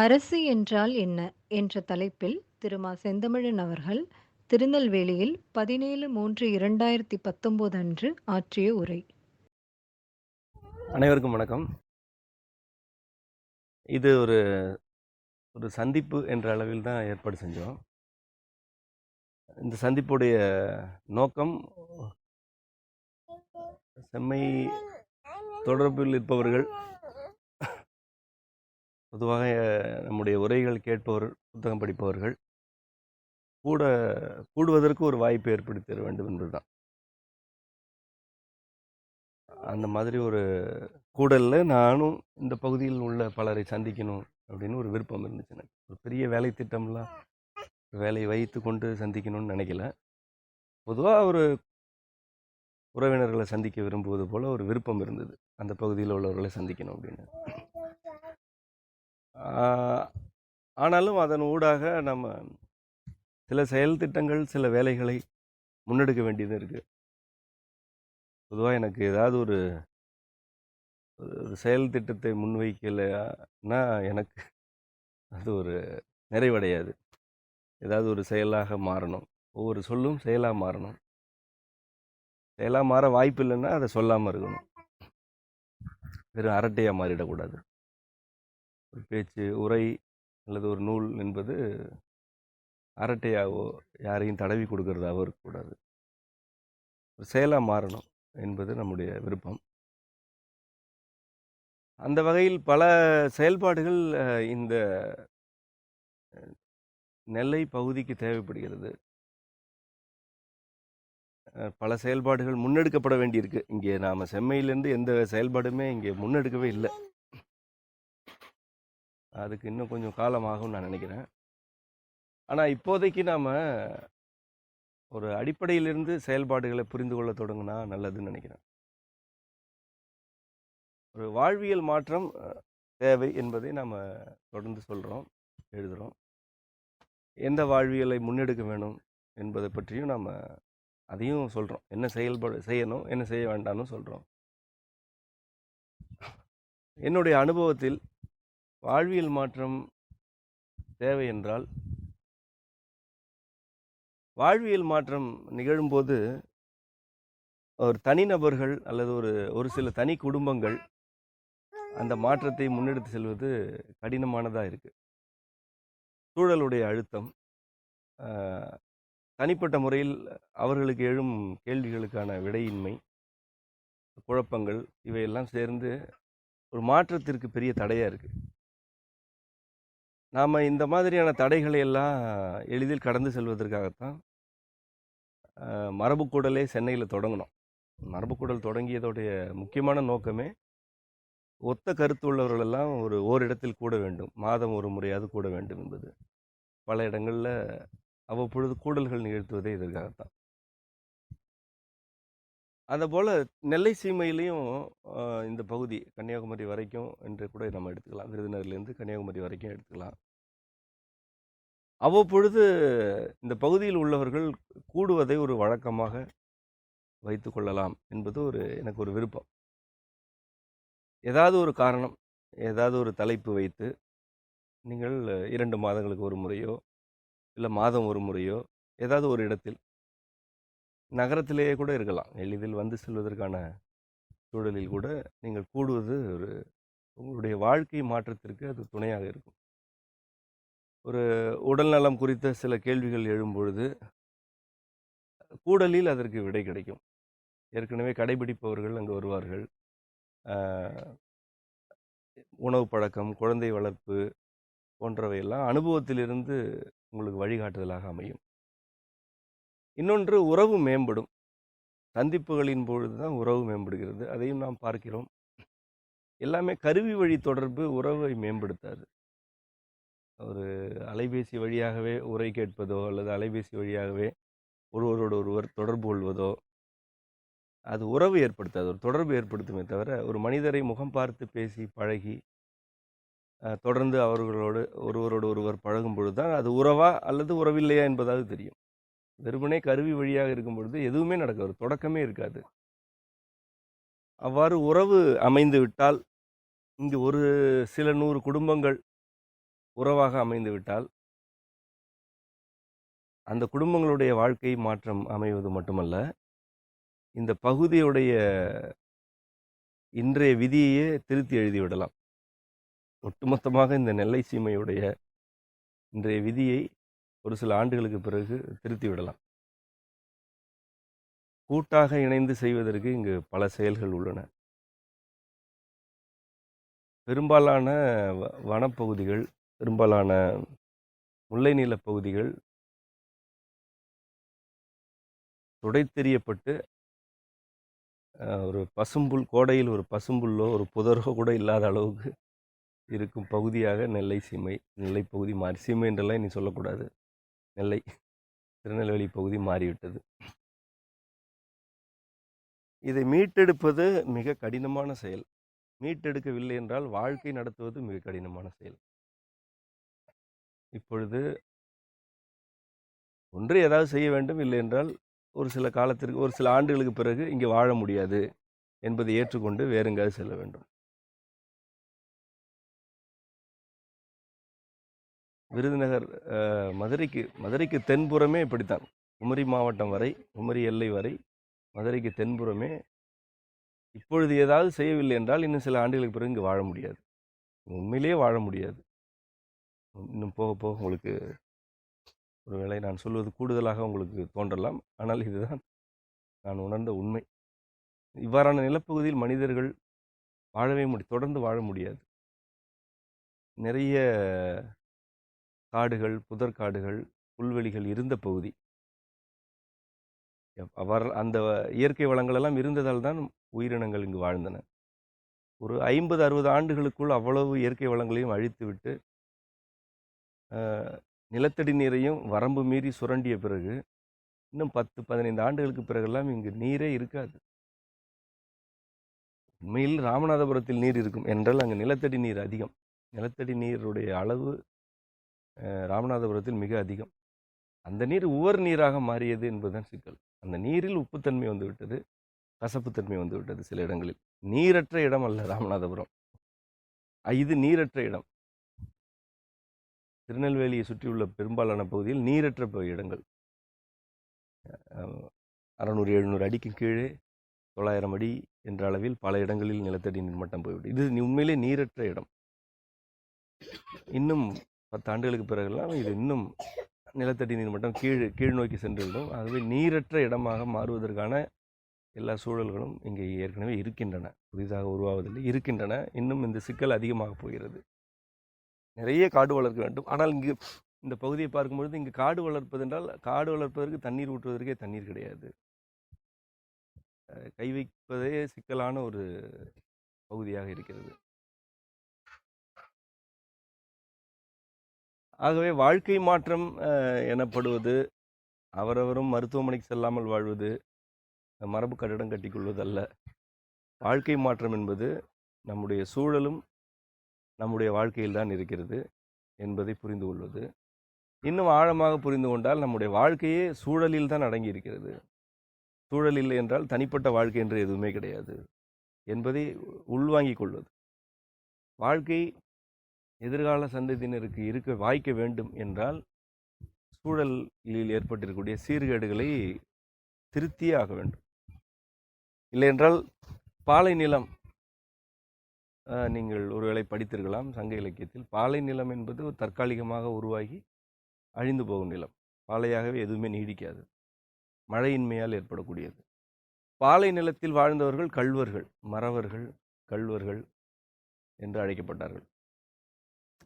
அரசு என்றால் என்ன? என்ற தலைப்பில் திரு மா. செந்தமிழன் அவர்கள் திருநெல்வேலியில் 17/3/2019 அன்று ஆற்றிய உரை. அனைவருக்கும் வணக்கம். இது ஒரு ஒரு சந்திப்பு என்ற அளவில் தான் ஏற்பாடு செஞ்சோம். இந்த சந்திப்புடைய நோக்கம் செம்மை தொடர்பில் இருப்பவர்கள், பொதுவாக நம்முடைய உரைகள் கேட்பவர்கள், புத்தகம் படிப்பவர்கள் கூடுவதற்கு ஒரு வாய்ப்பு ஏற்படுத்தி தர வேண்டும் என்பதுதான். அந்த மாதிரி ஒரு கூடலில் நானும் இந்த பகுதியில் உள்ள பலரை சந்திக்கணும் அப்படின்னு ஒரு விருப்பம் இருந்துச்சு எனக்கு. ஒரு பெரிய வேலை திட்டம்லாம் வேலையை வைத்து கொண்டு சந்திக்கணும்னு நினைக்கல. பொதுவாக ஒரு உறவினர்களை சந்திக்க விரும்புவது போல ஒரு விருப்பம் இருந்தது, அந்த பகுதியில் உள்ளவர்களை சந்திக்கணும் அப்படின்னு. ஆனாலும் அதன் ஊடாக நம்ம சில செயல் திட்டங்கள், சில வேலைகளை முன்னெடுக்க வேண்டியது இருக்குது. பொதுவாக எனக்கு ஏதாவது ஒரு செயல் திட்டத்தை முன்வைக்கலைன்னா எனக்கு அது ஒரு நிறைவடையாது. ஏதாவது ஒரு செயலாக மாறணும், ஒவ்வொரு சொல்லும் செயலாக மாறணும். செயலாக மாற வாய்ப்பு இல்லைன்னா அதை சொல்லாமல் இருக்கணும், வெறும் அரட்டையாக மாறிடக்கூடாது. ஒரு பேச்சு, உரை அல்லது ஒரு நூல் என்பது அரட்டையாகவோ யாரையும் தடவி கொடுக்கறதாவோ இருக்கக்கூடாது. ஒரு செயலாக மாறணும் என்பது நம்முடைய விருப்பம். அந்த வகையில் பல செயல்பாடுகள் இந்த நெல்லை பகுதிக்கு தேவைப்படுகிறது. பல செயல்பாடுகள் முன்னெடுக்கப்பட வேண்டியிருக்கு. இங்கே நாம் செம்மையிலேருந்து எந்த செயல்பாடுமே இங்கே முன்னெடுக்கவே இல்லை. அதுக்கு இன்னும் கொஞ்சம் காலமாகும்னு நான் நினைக்கிறேன். ஆனால் இப்போதைக்கு நாம் ஒரு அடிப்படையிலிருந்து செயல்பாடுகளை புரிந்து கொள்ள தொடங்கினா நல்லதுன்னு நினைக்கிறேன். ஒரு வாழ்வியல் மாற்றம் தேவை என்பதை நாம் தொடர்ந்து சொல்கிறோம், எழுதுகிறோம். எந்த வாழ்வியலை முன்னெடுக்க வேணும் என்பதை பற்றியும் நாம் அதையும் சொல்கிறோம். என்ன செயல்பாடு செய்யணும், என்ன செய்ய வேண்டாம்னு சொல்கிறோம். என்னுடைய அனுபவத்தில் வாழ்வியல் மாற்றம் தேவை என்றால், வாழ்வியல் மாற்றம் நிகழும்போது ஒரு தனிநபர்கள் அல்லது ஒரு சில தனி குடும்பங்கள் அந்த மாற்றத்தை முன்னெடுத்து செல்வது கடினமானதாக இருக்குது. சூழலுடைய அழுத்தம், தனிப்பட்ட முறையில் அவர்களுக்கு எழும் கேள்விகளுக்கான விடையின்மை, குழப்பங்கள், இவையெல்லாம் சேர்ந்து ஒரு மாற்றத்திற்கு பெரிய தடையாக இருக்குது. நாம் இந்த மாதிரியான தடைகளை எல்லாம் எளிதில் கடந்து செல்வதற்காகத்தான் மரபுக்கூடலே சென்னையில் தொடங்கினோம். மரபுக்கூடல் தொடங்கியதோடைய முக்கியமான நோக்கமே ஒத்த கருத்து உள்ளவர்களெல்லாம் ஓரிடத்தில் கூட வேண்டும், மாதம் ஒரு முறையாவது கூட வேண்டும் என்பது. பல இடங்களில் அவ்வப்பொழுது கூடல்கள் நிகழ்த்துவதே இதற்காகத்தான். அதுபோல் நெல்லை சீமையிலையும் இந்த பகுதி கன்னியாகுமரி வரைக்கும் என்று கூட நம்ம எடுத்துக்கலாம். விருதுநகர்லேருந்து கன்னியாகுமரி வரைக்கும் எடுத்துக்கலாம். அவ்வப்பொழுது இந்த பகுதியில் உள்ளவர்கள் கூடுவதை ஒரு வழக்கமாக வைத்து கொள்ளலாம் என்பது எனக்கு ஒரு விருப்பம். ஏதாவது ஒரு காரணம், ஏதாவது ஒரு தலைப்பு வைத்து நீங்கள் 2 மாதங்களுக்கு ஒரு முறையோ இல்லை மாதம் ஒரு முறையோ ஏதாவது ஒரு இடத்தில், நகரத்திலேயே கூட இருக்கலாம், எளிதில் வந்து செல்வதற்கான சூழலில் கூட நீங்கள் கூடுவது உங்களுடைய வாழ்க்கை மாற்றத்திற்கு அது துணையாக இருக்கும். ஒரு உடல்நலம் குறித்த சில கேள்விகள் எழும்பொழுது கூடலில் அதற்கு விடை கிடைக்கும். ஏற்கனவே கடைபிடிப்பவர்கள் அங்கு வருவார்கள். உணவு பழக்கம், குழந்தை வளர்ப்பு போன்றவையெல்லாம் அனுபவத்திலிருந்து உங்களுக்கு வழிகாட்டுதலாக அமையும். இன்னொன்று, உறவு மேம்படும். சந்திப்புகளின் பொழுது தான் உறவு மேம்படுகிறது, அதையும் நாம் பார்க்கிறோம். எல்லாமே கருவி வழி தொடர்பு உறவை மேம்படுத்தாது. ஒரு அலைபேசி வழியாகவே உரை கேட்பதோ அல்லது அலைபேசி வழியாகவே ஒருவரோடு ஒருவர் தொடர்பு கொள்வதோ அது உறவு ஏற்படுத்தாது, ஒரு தொடர்பு ஏற்படுத்துமே தவிர ஒரு மனிதரை முகம் பார்த்து பேசி பழகி தொடர்ந்து அவர்களோடு ஒருவர் பழகும் பொழுது தான் அது உறவா அல்லது உறவில்லையா என்பதாவது தெரியும். வெறுமனே கருவி வழியாக இருக்கும் பொழுது எதுவுமே நடக்காது, ஒரு தொடக்கமே இருக்காது. அவ்வாறு உறவு அமைந்து விட்டால் இங்கு ஒரு சில 100 குடும்பங்கள் உறவாக அமைந்து விட்டால் அந்த குடும்பங்களுடைய வாழ்க்கை மாற்றம் அமைவது மட்டுமல்ல, இந்த பகுதியுடைய இன்றைய விதியையே திருத்தி எழுதிவிடலாம். ஒட்டுமொத்தமாக இந்த நெல்லை சீமையுடைய இன்றைய விதியை ஒரு சில ஆண்டுகளுக்கு பிறகு திருத்தி விடலாம். கூட்டாக இணைந்து செய்வதற்கு இங்கு பல செயல்கள் உள்ளன. பெரும்பாலான வனப்பகுதிகள், பெரும்பாலான முல்லை நிலப் பகுதிகள் துடைத்தெறியப்பட்டு ஒரு பசும்புல், கோடையில் ஒரு பசும்புல்லோ ஒரு புதரோ கூட இல்லாத அளவுக்கு இருக்கும் பகுதியாக நெல்லை சீமை, நெல்லை பகுதி மாறி, சீமை என்றெல்லாம் நீ சொல்லக்கூடாது, நெல்லை திருநெல்வேலி பகுதி மாறிவிட்டது. இதை மீட்டெடுப்பது மிக கடினமான செயல். மீட்டெடுக்கவில்லை என்றால் வாழ்க்கை நடத்துவது மிக கடினமான செயல். இப்பொழுது ஒன்று ஏதாவது செய்ய வேண்டும், இல்லை என்றால் ஒரு சில காலத்திற்கு, ஒரு சில ஆண்டுகளுக்கு பிறகு இங்கே வாழ முடியாது என்பதை ஏற்றுக்கொண்டு வேறு எங்காவது செல்ல வேண்டும். விருதுநகர், மதுரைக்கு தென்புறமே இப்படித்தான். குமரி மாவட்டம் வரை, குமரி எல்லை வரை, மதுரைக்கு தென்புறமே இப்பொழுது ஏதாவது செய்யவில்லை என்றால் இன்னும் சில ஆண்டுகளுக்கு பிறகு இங்கே வாழ முடியாது. உண்மையிலேயே வாழ முடியாது. இன்னும் போக போக உங்களுக்கு ஒருவேளை நான் சொல்வது கூடுதலாக உங்களுக்கு தோன்றலாம். ஆனால் இதுதான் நான் உணர்ந்த உண்மை. இவ்வாறான நிலப்பகுதியில் மனிதர்கள் வாழவே தொடர்ந்து வாழ முடியாது. நிறைய காடுகள், புதற்காடுகள், புல்வெளிகள் இருந்த பகுதி. அந்த இயற்கை வளங்கள் எல்லாம் இருந்ததால் தான் உயிரினங்கள் இங்கு வாழ்ந்தன. ஒரு 50-60 ஆண்டுகளுக்குள் அவ்வளவு இயற்கை வளங்களையும் அழித்துவிட்டு நிலத்தடி நீரையும் வரம்பு மீறி சுரண்டிய பிறகு இன்னும் 10-15 ஆண்டுகளுக்கு பிறகெல்லாம் இங்கு நீரே இருக்காது. உண்மையில் ராமநாதபுரத்தில் நீர் இருக்கும் என்றால் அங்கு நிலத்தடி நீர் அதிகம். நிலத்தடி நீருடைய அளவு ராமநாதபுரத்தில் மிக அதிகம். அந்த நீர் உவர் நீராக மாறியது என்பதுதான் சிக்கல். அந்த நீரில் உப்புத்தன்மை வந்துவிட்டது, கசப்புத்தன்மை வந்துவிட்டது சில இடங்களில். நீரற்ற இடம் அல்ல ராமநாதபுரம், இது நீரற்ற இடம். திருநெல்வேலியை சுற்றியுள்ள பெரும்பாலான பகுதியில் நீரற்ற இடங்கள். 600-700 அடிக்கு கீழே 900 அடி என்ற அளவில் பல இடங்களில் நிலத்தடி நீர்மட்டம் போய்விடும். இது உண்மையிலே நீரற்ற இடம். இன்னும் 10 ஆண்டுகளுக்கு பிறகெல்லாம் இது இன்னும் நிலத்தடி நீர்மட்டம் கீழ் நோக்கி சென்றுவிடும். ஆகவே நீரற்ற இடமாக மாறுவதற்கான எல்லா சூழல்களும் இங்கே ஏற்கனவே இருக்கின்றன, புதிதாக உருவாவதில்லை, இருக்கின்றன. இன்னும் இந்த சிக்கல் அதிகமாக போகிறது. நிறைய காடு வளர்க்க வேண்டும். ஆனால் இங்கு இந்த பகுதியை பார்க்கும்பொழுது இங்கு காடு வளர்ப்பதென்றால் காடு வளர்ப்பதற்கு தண்ணீர் ஊற்றுவதற்கே தண்ணீர் கிடையாது. கை வைப்பதே சிக்கலான ஒரு பகுதியாக இருக்கிறது. ஆகவே வாழ்க்கை மாற்றம் எனப்படுவது அவரவரும் மருத்துவமனைக்கு செல்லாமல் வாழ்வது, மரபு கட்டிடம் கட்டிக்கொள்வது அல்ல. வாழ்க்கை மாற்றம் என்பது நம்முடைய சூழலும் நம்முடைய வாழ்க்கையில் தான் இருக்கிறது என்பதை புரிந்து கொள்வது. இன்னும் ஆழமாக புரிந்து கொண்டால் நம்முடைய வாழ்க்கையே சூழலில் தான் அடங்கி இருக்கிறது. சூழல் இல்லை என்றால் தனிப்பட்ட வாழ்க்கை என்று எதுவுமே கிடையாது என்பதை உள்வாங்கிக் கொள்வது. வாழ்க்கை எதிர்கால சந்ததியினருக்கு வாய்க்க வேண்டும் என்றால் சூழலில் ஏற்பட்டிருக்கக்கூடிய சீர்கேடுகளை திருத்தியே ஆக வேண்டும். இல்லை என்றால் பாலை நிலம், நீங்கள் ஒருவேளை படித்திருக்கலாம் சங்க இலக்கியத்தில், பாலை நிலம் என்பது ஒரு தற்காலிகமாக உருவாகி அழிந்து போகும் நிலம். பாலையாகவே எதுவுமே நீடிக்காது, மழையின்மையால் ஏற்படக்கூடியது. பாலை நிலத்தில் வாழ்ந்தவர்கள் கள்வர்கள், மறவர்கள், கள்வர்கள் என்று அழைக்கப்பட்டார்கள்.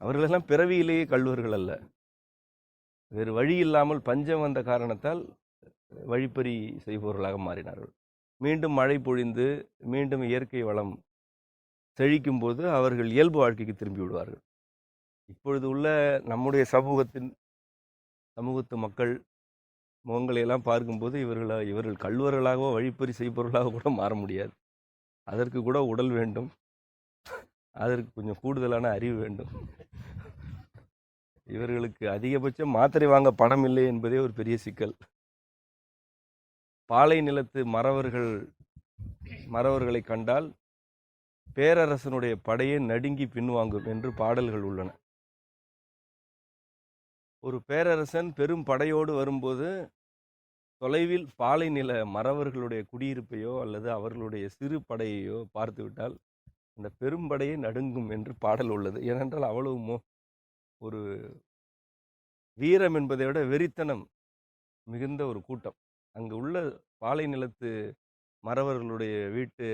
அவர்களெல்லாம் பிறவியிலேயே கள்வர்கள் அல்ல, வேறு வழி இல்லாமல் பஞ்சம் வந்த காரணத்தால் வழிப்பறி செய்பவர்களாக மாறினார்கள். மீண்டும் மழை பொழிந்து மீண்டும் இயற்கை வளம் செழிக்கும் போது அவர்கள் இயல்பு வாழ்க்கைக்கு திரும்பி விடுவார்கள். இப்பொழுது உள்ள நம்முடைய சமூகத்து மக்கள் முகங்களையெல்லாம் பார்க்கும்போது இவர்கள் கள்வர்களாகவோ வழிப்பறி செய்பவர்களாக கூட மாற முடியாது. அதற்கு கூட உடல் வேண்டும், அதற்கு கொஞ்சம் கூடுதலான அறிவு வேண்டும். இவர்களுக்கு அதிகபட்சம் மாத்திரை வாங்க பணம் இல்லை என்பதே ஒரு பெரிய சிக்கல். பாலை நிலத்து மறவர்களை கண்டால் பேரரசனுடைய படையே நடுங்கி பின்வாங்கும் என்று பாடல்கள் உள்ளன. ஒரு பேரரசன் பெரும் படையோடு வரும்போது தொலைவில் பாலை நில மறவர்களுடைய குடியிருப்பையோ அல்லது அவர்களுடைய சிறு படையையோ பார்த்துவிட்டால் அந்த பெரும்படையே நடுங்கும் என்று பாடல் உள்ளது. ஏனென்றால் அவ்வளவு ஒரு வீரம் என்பதை விட வெறித்தனம் மிகுந்த ஒரு கூட்டம். அங்கு உள்ள பாலை நிலத்து மறவர்களுடைய வீட்டு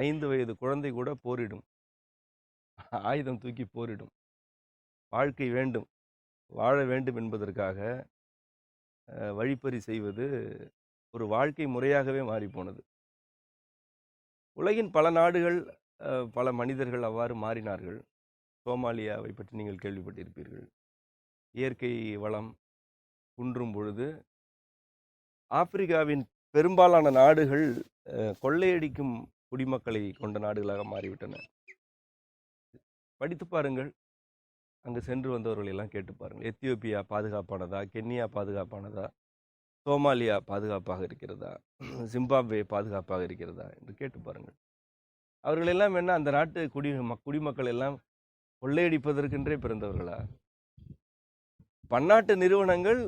5 வயது குழந்தை கூட போரிடும். ஆயுதம் தூக்கி போரிடும். வாழ்க்கை வேண்டும், வாழ வேண்டும் என்பதற்காக வழிப்பறி செய்வது ஒரு வாழ்க்கை முறையாகவே மாறிப்போனது. உலகின் பல நாடுகள், பல மனிதர்கள் அவ்வாறு மாறினார்கள். சோமாலியாவை பற்றி நீங்கள் கேள்விப்பட்டிருப்பீர்கள். இயற்கை வளம் குன்றும் பொழுது ஆப்பிரிக்காவின் பெரும்பாலான நாடுகள் கொள்ளையடிக்கும் குடிமக்களை கொண்ட நாடுகளாக மாறிவிட்டன. படித்து பாருங்கள், அங்கு சென்று வந்தவர்கள் எல்லாம் கேட்டு பாருங்கள். எத்தியோப்பியா பாதுகாப்பானதா, கென்யா பாதுகாப்பானதா, சோமாலியா பாதுகாப்பாக இருக்கிறதா, ஜிம்பாப்வே பாதுகாப்பாக இருக்கிறதா என்று கேட்டு பாருங்கள். அவர்களெல்லாம் என்ன அந்த நாட்டு குடிமக்கள் எல்லாம் கொள்ளையடிப்பதற்கென்றே பிறந்தவர்களா? பன்னாட்டு நிறுவனங்கள்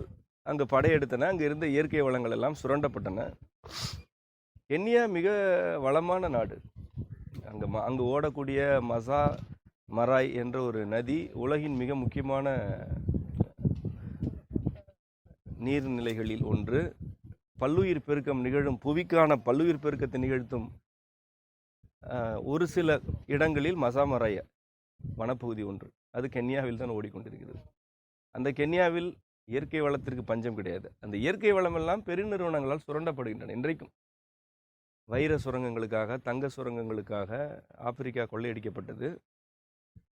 அங்கு படையெடுத்தன. அங்கு இருந்த இயற்கை வளங்கள் எல்லாம் சுரண்டப்பட்டன. கென்யா மிக வளமான நாடு. அங்கு ஓடக்கூடிய மராய் என்ற ஒரு நதி உலகின் மிக முக்கியமான நீர்நிலைகளில் ஒன்று. பல்லுயிர் பெருக்கம் நிகழும், புவிக்கான பல்லுயிர் பெருக்கத்தை நிகழ்த்தும் ஒரு சில இடங்களில் மராய் வனப்பகுதி ஒன்று. அது கென்யாவில் தான் ஓடிக்கொண்டிருக்கிறது. அந்த கென்யாவில் இயற்கை வளத்திற்கு பஞ்சம் கிடையாது. அந்த இயற்கை வளமெல்லாம் பெருநிறுவனங்களால் சுரண்டப்படுகின்றன. இன்றைக்கும் வைர சுரங்கங்களுக்காக, தங்க சுரங்கங்களுக்காக ஆப்பிரிக்கா கொள்ளையடிக்கப்பட்டது.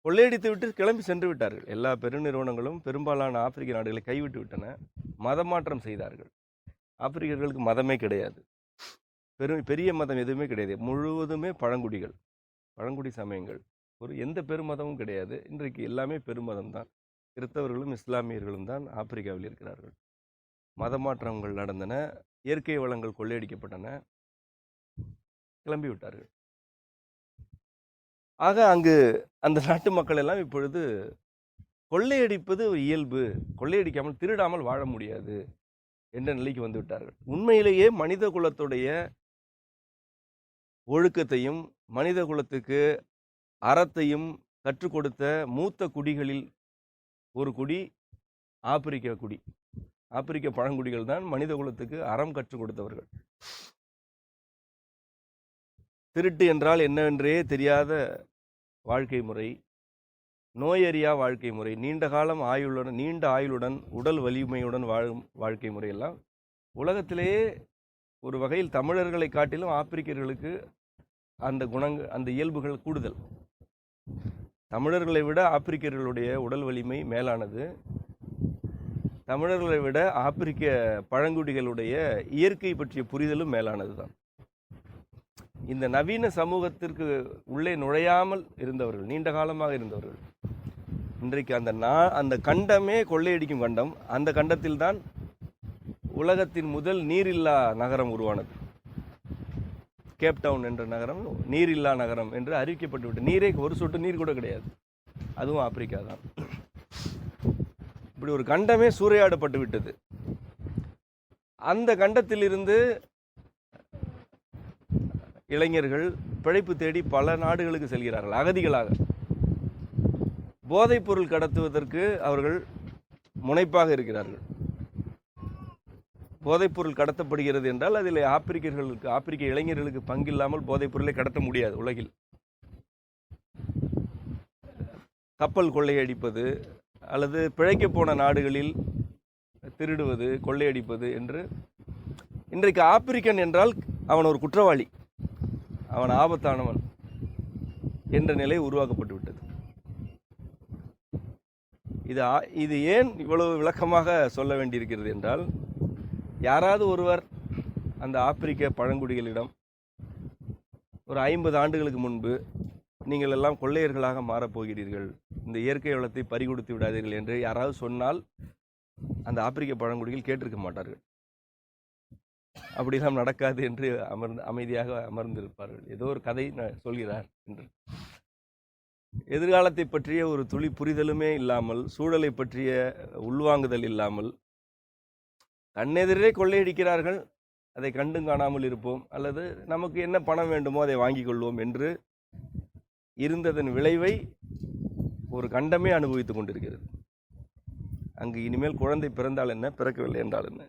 கொள்ளையடித்து விட்டு கிளம்பி சென்று விட்டார்கள். எல்லா பெருநிறுவனங்களும் பெரும்பாலான ஆப்பிரிக்க நாடுகளை கைவிட்டு விட்டன. மதமாற்றம் செய்தார்கள். ஆப்பிரிக்கர்களுக்கு மதமே கிடையாது. பெரிய மதம் எதுவுமே கிடையாது. முழுவதுமே பழங்குடி சமயங்கள். எந்த பெருமதமும் கிடையாது. இன்றைக்கு எல்லாமே பெருமதம் தான். கிறிஸ்தவர்களும் இஸ்லாமியர்களும் தான் ஆப்பிரிக்காவில் இருக்கிறார்கள். மதமாற்றங்கள் நடந்தன. இயற்கை வளங்கள் கொள்ளையடிக்கப்பட்டன. கிளம்பி விட்டார்கள். ஆக அங்கு அந்த நாட்டு மக்கள் எல்லாம் இப்பொழுது கொள்ளையடிப்பது ஒரு இயல்பு, கொள்ளையடிக்காமல் திருடாமல் வாழ முடியாது என்ற நிலைக்கு வந்து விட்டார்கள். உண்மையிலேயே மனித குலத்துடைய ஒழுக்கத்தையும் மனித குலத்துக்கு அறத்தையும் கற்றுக் கொடுத்த மூத்த குடிகளில் ஒரு குடி ஆப்பிரிக்க குடி. ஆப்பிரிக்க பழங்குடிகள் தான் மனித குலத்துக்கு அறம் கற்றுக் கொடுத்தவர்கள். திருட்டு என்றால் என்னவென்றே தெரியாத வாழ்க்கை முறை, நோயறியா வாழ்க்கை முறை, நீண்ட ஆயுளுடன் உடல் வலிமையுடன் வாழும் வாழ்க்கை முறையெல்லாம் உலகத்திலேயே ஒரு வகையில் தமிழர்களை காட்டிலும் ஆப்பிரிக்கர்களுக்கு அந்த குணங்கள், அந்த இயல்புகள் கூடுதல். தமிழர்களை விட ஆப்பிரிக்கர்களுடைய உடல் வலிமை மேலானது. தமிழர்களை விட ஆப்பிரிக்க பழங்குடிகளுடைய இயற்கை பற்றிய புரிதலும் மேலானது தான். இந்த நவீன சமூகத்திற்கு உள்ளே நுழையாமல் இருந்தவர்கள், நீண்ட காலமாக இருந்தவர்கள். இன்றைக்கு அந்த கண்டமே கொள்ளையடிக்கும் கண்டம். அந்த கண்டத்தில் தான் உலகத்தின் முதல் நீரில்லா நகரம் உருவானது. கேப்டவுன் என்ற நகரம் நீரில்லா நகரம் என்று அறிவிக்கப்பட்டு விட்டு, நீரே ஒரு சொட்டு நீர் கூட கிடையாது. அதுவும் ஆப்பிரிக்கா தான். இப்படி ஒரு கண்டமே சூறையாடப்பட்டு விட்டது. அந்த கண்டத்திலிருந்து இளைஞர்கள் பிழைப்பு தேடி பல நாடுகளுக்கு செல்கிறார்கள் அகதிகளாக. போதைப் பொருள் கடத்துவதற்கு அவர்கள் முனைப்பாக இருக்கிறார்கள். போதைப்பொருள் கடத்தப்படுகிறது என்றால் அதில் ஆப்பிரிக்க இளைஞர்களுக்கு பங்கில்லாமல் போதைப் பொருளை கடத்த முடியாது உலகில். கப்பல் கொள்ளையடிப்பது அல்லது பிழைக்க போன நாடுகளில் திருடுவது, கொள்ளையடிப்பது என்று இன்றைக்கு ஆப்பிரிக்கன் என்றால் அவன் ஒரு குற்றவாளி, அவன் ஆபத்தானவன் என்ற நிலை உருவாக்கப்பட்டு விட்டது. இது ஏன் இவ்வளவு விளக்கமாக சொல்ல வேண்டியிருக்கிறது என்றால், யாராவது ஒருவர் அந்த ஆப்பிரிக்க பழங்குடிகளிடம் ஒரு 50 ஆண்டுகளுக்கு முன்பு நீங்கள் எல்லாம் கொள்ளையர்களாக மாறப்போகிறீர்கள், இந்த இயற்கை வளத்தை பறிகொடுத்து விடாதீர்கள் என்று யாராவது சொன்னால் அந்த ஆப்பிரிக்க பழங்குடிகள் கேட்டிருக்க மாட்டார்கள். அப்படிலாம் நடக்காது என்று அமைதியாக அமர்ந்திருப்பார்கள். ஏதோ ஒரு கதை சொல்கிறார் என்று. எதிர்காலத்தை பற்றிய ஒரு துளி புரிதலுமே இல்லாமல், சூழலை பற்றிய உள்வாங்குதல் இல்லாமல், கண்ணெதிரே கொள்ளையடிக்கிறார்கள், அதை கண்டும் காணாமல் இருப்போம், அல்லது நமக்கு என்ன பணம் வேண்டுமோ அதை வாங்கிக் கொள்வோம் என்று இருந்ததன் விளைவை ஒரு கண்டமே அனுபவித்துக் கொண்டிருக்கிறது. அங்கு இனிமேல் குழந்தை பிறந்தால் என்ன, பிறக்கவில்லை என்றால் என்ன?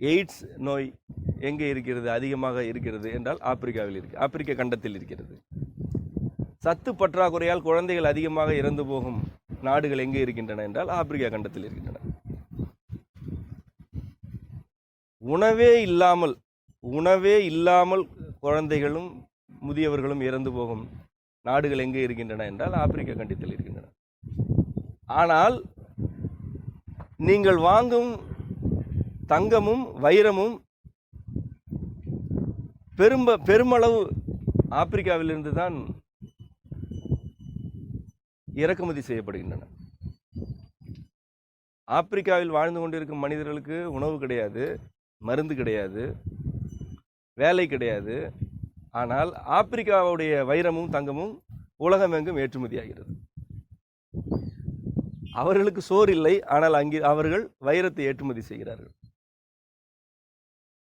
எய்ட்ஸ் நோய் எங்கே இருக்கிறது, அதிகமாக இருக்கிறது என்றால் ஆப்பிரிக்காவில் இருக்கு, ஆப்பிரிக்க கண்டத்தில் இருக்கிறது. சத்து பற்றாக்குறையால் குழந்தைகள் அதிகமாக இறந்து போகும் நாடுகள் எங்கே இருக்கின்றன என்றால் ஆப்பிரிக்கா கண்டத்தில் இருக்கின்றன. உணவே இல்லாமல் குழந்தைகளும் முதியவர்களும் இறந்து போகும் நாடுகள் எங்கே இருக்கின்றன என்றால் ஆப்பிரிக்க கண்டத்தில் இருக்கின்றன. ஆனால் நீங்கள் வாங்கும் தங்கமும் வைரமும் பெருமளவு ஆப்பிரிக்காவிலிருந்து தான் இறக்குமதி செய்யப்படுகின்றன. ஆப்பிரிக்காவில் வாழ்ந்து கொண்டிருக்கும் மனிதர்களுக்கு உணவு கிடையாது, மருந்து கிடையாது, வேலை கிடையாது. ஆனால் ஆப்பிரிக்காவுடைய வைரமும் தங்கமும் உலகமெங்கும் ஏற்றுமதியாகிறது. அவர்களுக்கு சோறு இல்லை, ஆனால் அங்கே அவர்கள் வைரத்தை ஏற்றுமதி செய்கிறார்கள்.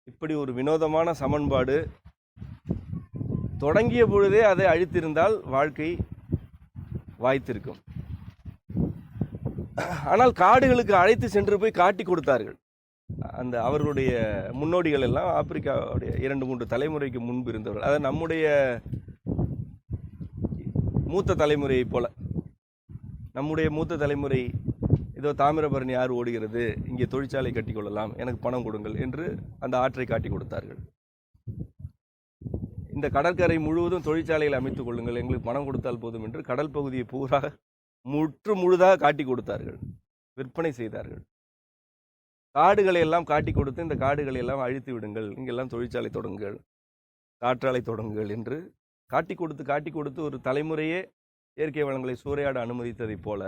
இப்படி ஒரு வினோதமான சமன்பாடு தொடங்கிய பொழுதே அதை அழித்திருந்தால் வாழ்க்கை வாய்த்திருக்கும். ஆனால் காடுகளுக்கு அழைத்து சென்று போய் காட்டி கொடுத்தார்கள். அந்த அவர்களுடைய முன்னோடிகள் எல்லாம் ஆப்பிரிக்காவுடைய 2-3 தலைமுறைக்கு முன்பு இருந்தவர்கள். அதாவது நம்முடைய மூத்த தலைமுறையை போல, நம்முடைய மூத்த தலைமுறை ஏதோ தாமிரபரணி ஆறு ஓடுகிறது, இங்கே தொழிற்சாலை கட்டி கொள்ளலாம், எனக்கு பணம் கொடுங்கள் என்று அந்த ஆற்றை காட்டி கொடுத்தார்கள். இந்த கடற்கரை முழுவதும் தொழிற்சாலைகளை அமைத்துக் கொள்ளுங்கள், எங்களுக்கு பணம் கொடுத்தால் போதும் என்று கடல் பகுதியை பூரா முழுதாக காட்டி கொடுத்தார்கள், விற்பனை செய்தார்கள். காடுகளை எல்லாம் காட்டி கொடுத்து இந்த காடுகளை எல்லாம் அழித்து விடுங்கள், இங்கெல்லாம் தொழிற்சாலை தொடங்குங்கள், காற்றாலை தொடங்குங்கள் என்று காட்டி கொடுத்து ஒரு தலைமுறையே இயற்கை வளங்களை சூறையாட அனுமதித்ததைப் போல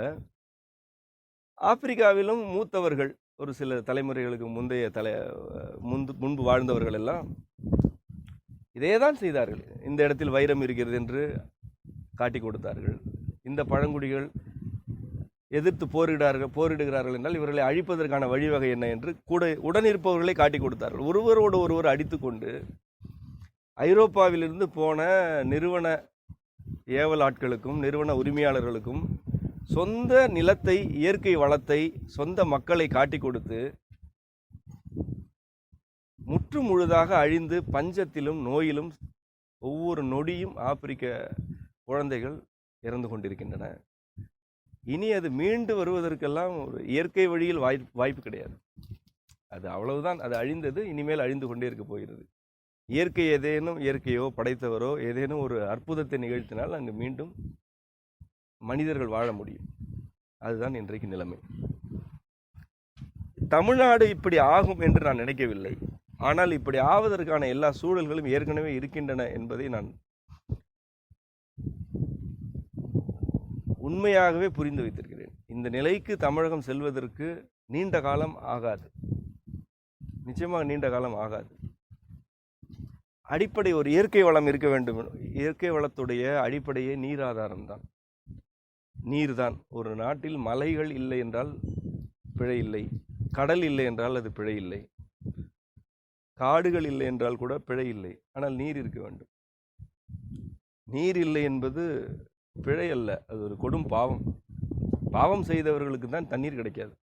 ஆப்பிரிக்காவிலும் மூத்தவர்கள், ஒரு சில தலைமுறைகளுக்கு முன்பு வாழ்ந்தவர்கள் எல்லாம் இதே தான் செய்தார்கள். இந்த இடத்தில் வைரம் இருக்கிறது என்று காட்டி கொடுத்தார்கள். இந்த பழங்குடிகள் எதிர்த்து போரிடுகிறார்கள் என்றால் இவர்களை அழிப்பதற்கான வழிவகை என்ன என்று கூட உடனிருப்பவர்களை காட்டி கொடுத்தார்கள். ஒருவரோடு ஒருவர் அடித்துக்கொண்டு ஐரோப்பாவிலிருந்து போன நிறுவன ஏவல் ஆட்களுக்கும் நிறுவன உரிமையாளர்களுக்கும் சொந்த நிலத்தை, இயற்கை வளத்தை, சொந்த மக்களை காட்டி கொடுத்து முற்று முழுதாக அழிந்து பஞ்சத்திலும் நோயிலும் ஒவ்வொரு நொடியும் ஆப்பிரிக்க குழந்தைகள் இறந்து கொண்டிருக்கின்றன. இனி அது மீண்டு வருவதற்கெல்லாம் ஒரு இயற்கை வழியில் வாய்ப்பு கிடையாது. அது அவ்வளவுதான், அது அழிந்தது, இனிமேல் அழிந்து கொண்டே இருக்க போகிறது. இயற்கை இயற்கையோ படைத்தவரோ ஏதேனும் ஒரு அற்புதத்தை நிகழ்த்தினால் அங்கு மீண்டும் மனிதர்கள் வாழ முடியும். அதுதான் இன்றைக்கு நிலைமை. தமிழ்நாடு இப்படி ஆகும் என்று நான் நினைக்கவில்லை. ஆனால் இப்படி ஆவதற்கான எல்லா சூழல்களும் ஏற்கனவே இருக்கின்றன என்பதை நான் உண்மையாகவே புரிந்து வைத்திருக்கிறேன். இந்த நிலைக்கு தமிழகம் செல்வதற்கு நீண்ட காலம் ஆகாது, நிச்சயமாக நீண்ட காலம் ஆகாது. அடிப்படை ஒரு இயற்கை வளம் இருக்க வேண்டும். இயற்கை வளத்துடைய அடிப்படையே நீர் ஆதாரம்தான், நீர்தான். ஒரு நாட்டில் மலைகள் இல்லை என்றால் பிழை இல்லை, கடல் இல்லை என்றால் அது பிழை இல்லை, காடுகள் இல்லை என்றால் கூட பிழை இல்லை. ஆனால் நீர் இருக்க வேண்டும். நீர் இல்லை என்பது பிழை அல்ல, அது ஒரு கொடும் பாவம். பாவம் செய்தவர்களுக்கு தான் தண்ணீர் கிடைக்காது.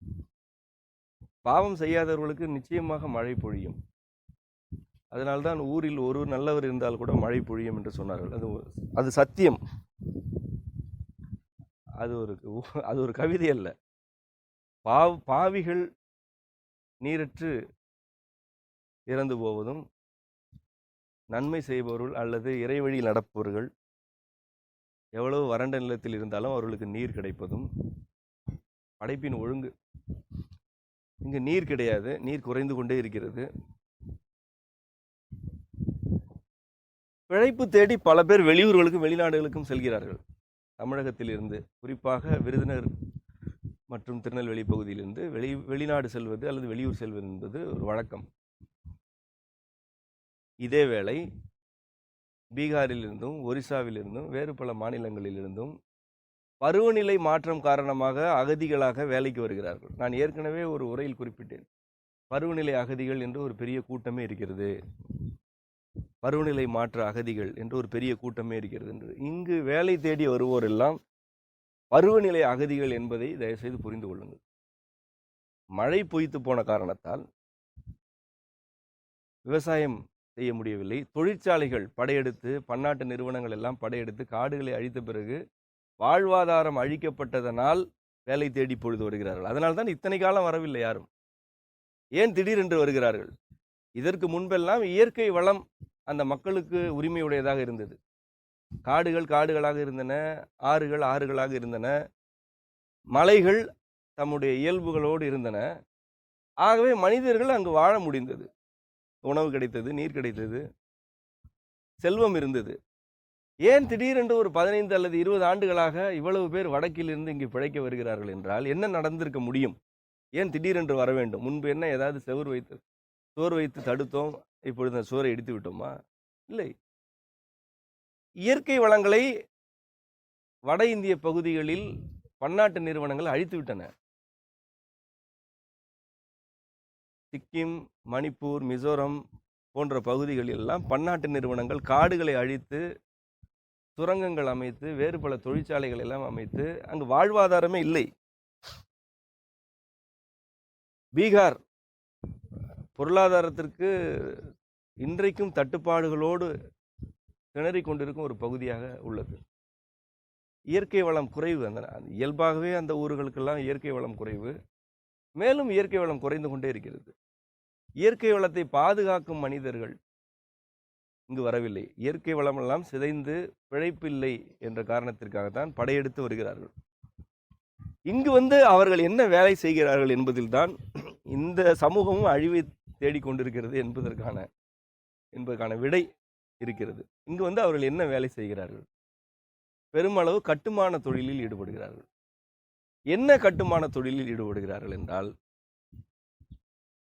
பாவம் செய்யாதவர்களுக்கு நிச்சயமாக மழை பொழியும். அதனால்தான் ஊரில் ஒரு நல்லவர் இருந்தால் கூட மழை பொழியும் என்று சொன்னார்கள். அது சத்தியம். அது ஒரு கவிதை அல்ல. பாவிகள் நீரற்று இறந்து போவதும், நன்மை செய்பவர்கள் அல்லது இறைவழியில் நடப்பவர்கள் எவ்வளவு வறண்ட நிலத்தில் இருந்தாலும் அவர்களுக்கு நீர் கிடைப்பதும் படைப்பின் ஒழுங்கு. இங்கு நீர் கிடையாது, நீர் குறைந்து கொண்டே இருக்கிறது. பிழைப்பு தேடி பல பேர் வெளியூர்களுக்கும் வெளிநாடுகளுக்கும் செல்கிறார்கள். தமிழகத்தில் இருந்து, குறிப்பாக விருதுநகர் மற்றும் திருநெல்வேலி பகுதியிலிருந்து வெளிநாடு செல்வது அல்லது வெளியூர் செல்வது என்பது ஒரு வழக்கம். இதேவேளை பீகாரிலிருந்தும் ஒரிசாவிலிருந்தும் வேறு பல மாநிலங்களிலிருந்தும் பருவநிலை மாற்றம் காரணமாக அகதிகளாக வேலைக்கு வருகிறார்கள். நான் ஏற்கனவே ஒரு உரையில் குறிப்பிட்டேன். பருவநிலை அகதிகள் என்று ஒரு பெரிய கூட்டமே இருக்கிறது. பருவநிலை மாற்ற அகதிகள் என்று ஒரு பெரிய கூட்டமே இருக்கிறது என்று. இங்கு வேலை தேடி வருவோர் எல்லாம் பருவநிலை அகதிகள் என்பதை தயவுசெய்து புரிந்து கொள்ளுங்கள். மழை பொய்த்து போன காரணத்தால் விவசாயம் செய்ய முடியவில்லை. தொழிற்சாலைகள் படையெடுத்து, பன்னாட்டு நிறுவனங்கள் எல்லாம் படையெடுத்து காடுகளை அழித்த பிறகு வாழ்வாதாரம் அழிக்கப்பட்டதனால் வேலை தேடி பொழுது வருகிறார்கள். அதனால்தான் இத்தனை காலம் வரவில்லை யாரும். ஏன் திடீரென்று வருகிறார்கள்? இதற்கு முன்பெல்லாம் இயற்கை வளம் அந்த மக்களுக்கு உரிமையுடையதாக இருந்தது. காடுகள் காடுகளாக இருந்தன, ஆறுகள் ஆறுகளாக இருந்தன, மலைகள் தம்முடைய இயல்புகளோடு இருந்தன. ஆகவே மனிதர்கள் அங்கு வாழ முடிந்தது. உணவு கிடைத்தது, நீர் கிடைத்தது, செல்வம் இருந்தது. ஏன் திடீரென்று ஒரு 15 அல்லது 20 ஆண்டுகளாக இவ்வளவு பேர் வடக்கிலிருந்து இங்கு பிழைக்க வருகிறார்கள் என்றால் என்ன நடந்திருக்க முடியும்? ஏன் திடீரென்று வர வேண்டும்? முன்பு என்ன ஏதாவது சோறு வைத்து தடுத்தோம், இப்பொழுது அந்த சோறை இடித்து விட்டோமா? இல்லை. இயற்கை வளங்களை வட இந்திய பகுதிகளில் பன்னாட்டு நிறுவனங்கள் அழித்து விட்டன. சிக்கிம், மணிப்பூர், மிசோரம் போன்ற பகுதிகளில் எல்லாம் பன்னாட்டு நிறுவனங்கள் காடுகளை அழித்து சுரங்கங்கள் அமைத்து வேறு பல தொழிற்சாலைகள் எல்லாம் அமைத்து அங்கு வாழ்வாதாரமே இல்லை. பீகார் பொருளாதாரத்திற்கு இன்றைக்கும் தட்டுப்பாடுகளோடு திணறிக் கொண்டிருக்கும் ஒரு பகுதியாக உள்ளது. இயற்கை வளம் குறைவு. அந்த இயல்பாகவே அந்த ஊர்களுக்கெல்லாம் இயற்கை வளம் குறைவு. மேலும் இயற்கை வளம் குறைந்து கொண்டே இருக்கிறது. இயற்கை வளத்தை பாதுகாக்கும் மனிதர்கள் இங்கு வரவில்லை. இயற்கை வளமெல்லாம் சிதைந்து பிழைப்பில்லை என்ற காரணத்திற்காகத்தான் படையெடுத்து வருகிறார்கள். இங்கு வந்து அவர்கள் என்ன வேலை செய்கிறார்கள் என்பதில்தான் இந்த சமூகமும் அழிவை தேடிக்கொண்டிருக்கிறது என்பதற்கான விடை இருக்கிறது. இங்கு வந்து அவர்கள் என்ன வேலை செய்கிறார்கள்? பெருமளவு கட்டுமான தொழிலில் ஈடுபடுகிறார்கள். என்ன கட்டுமான தொழிலில் ஈடுபடுகிறார்கள் என்றால்,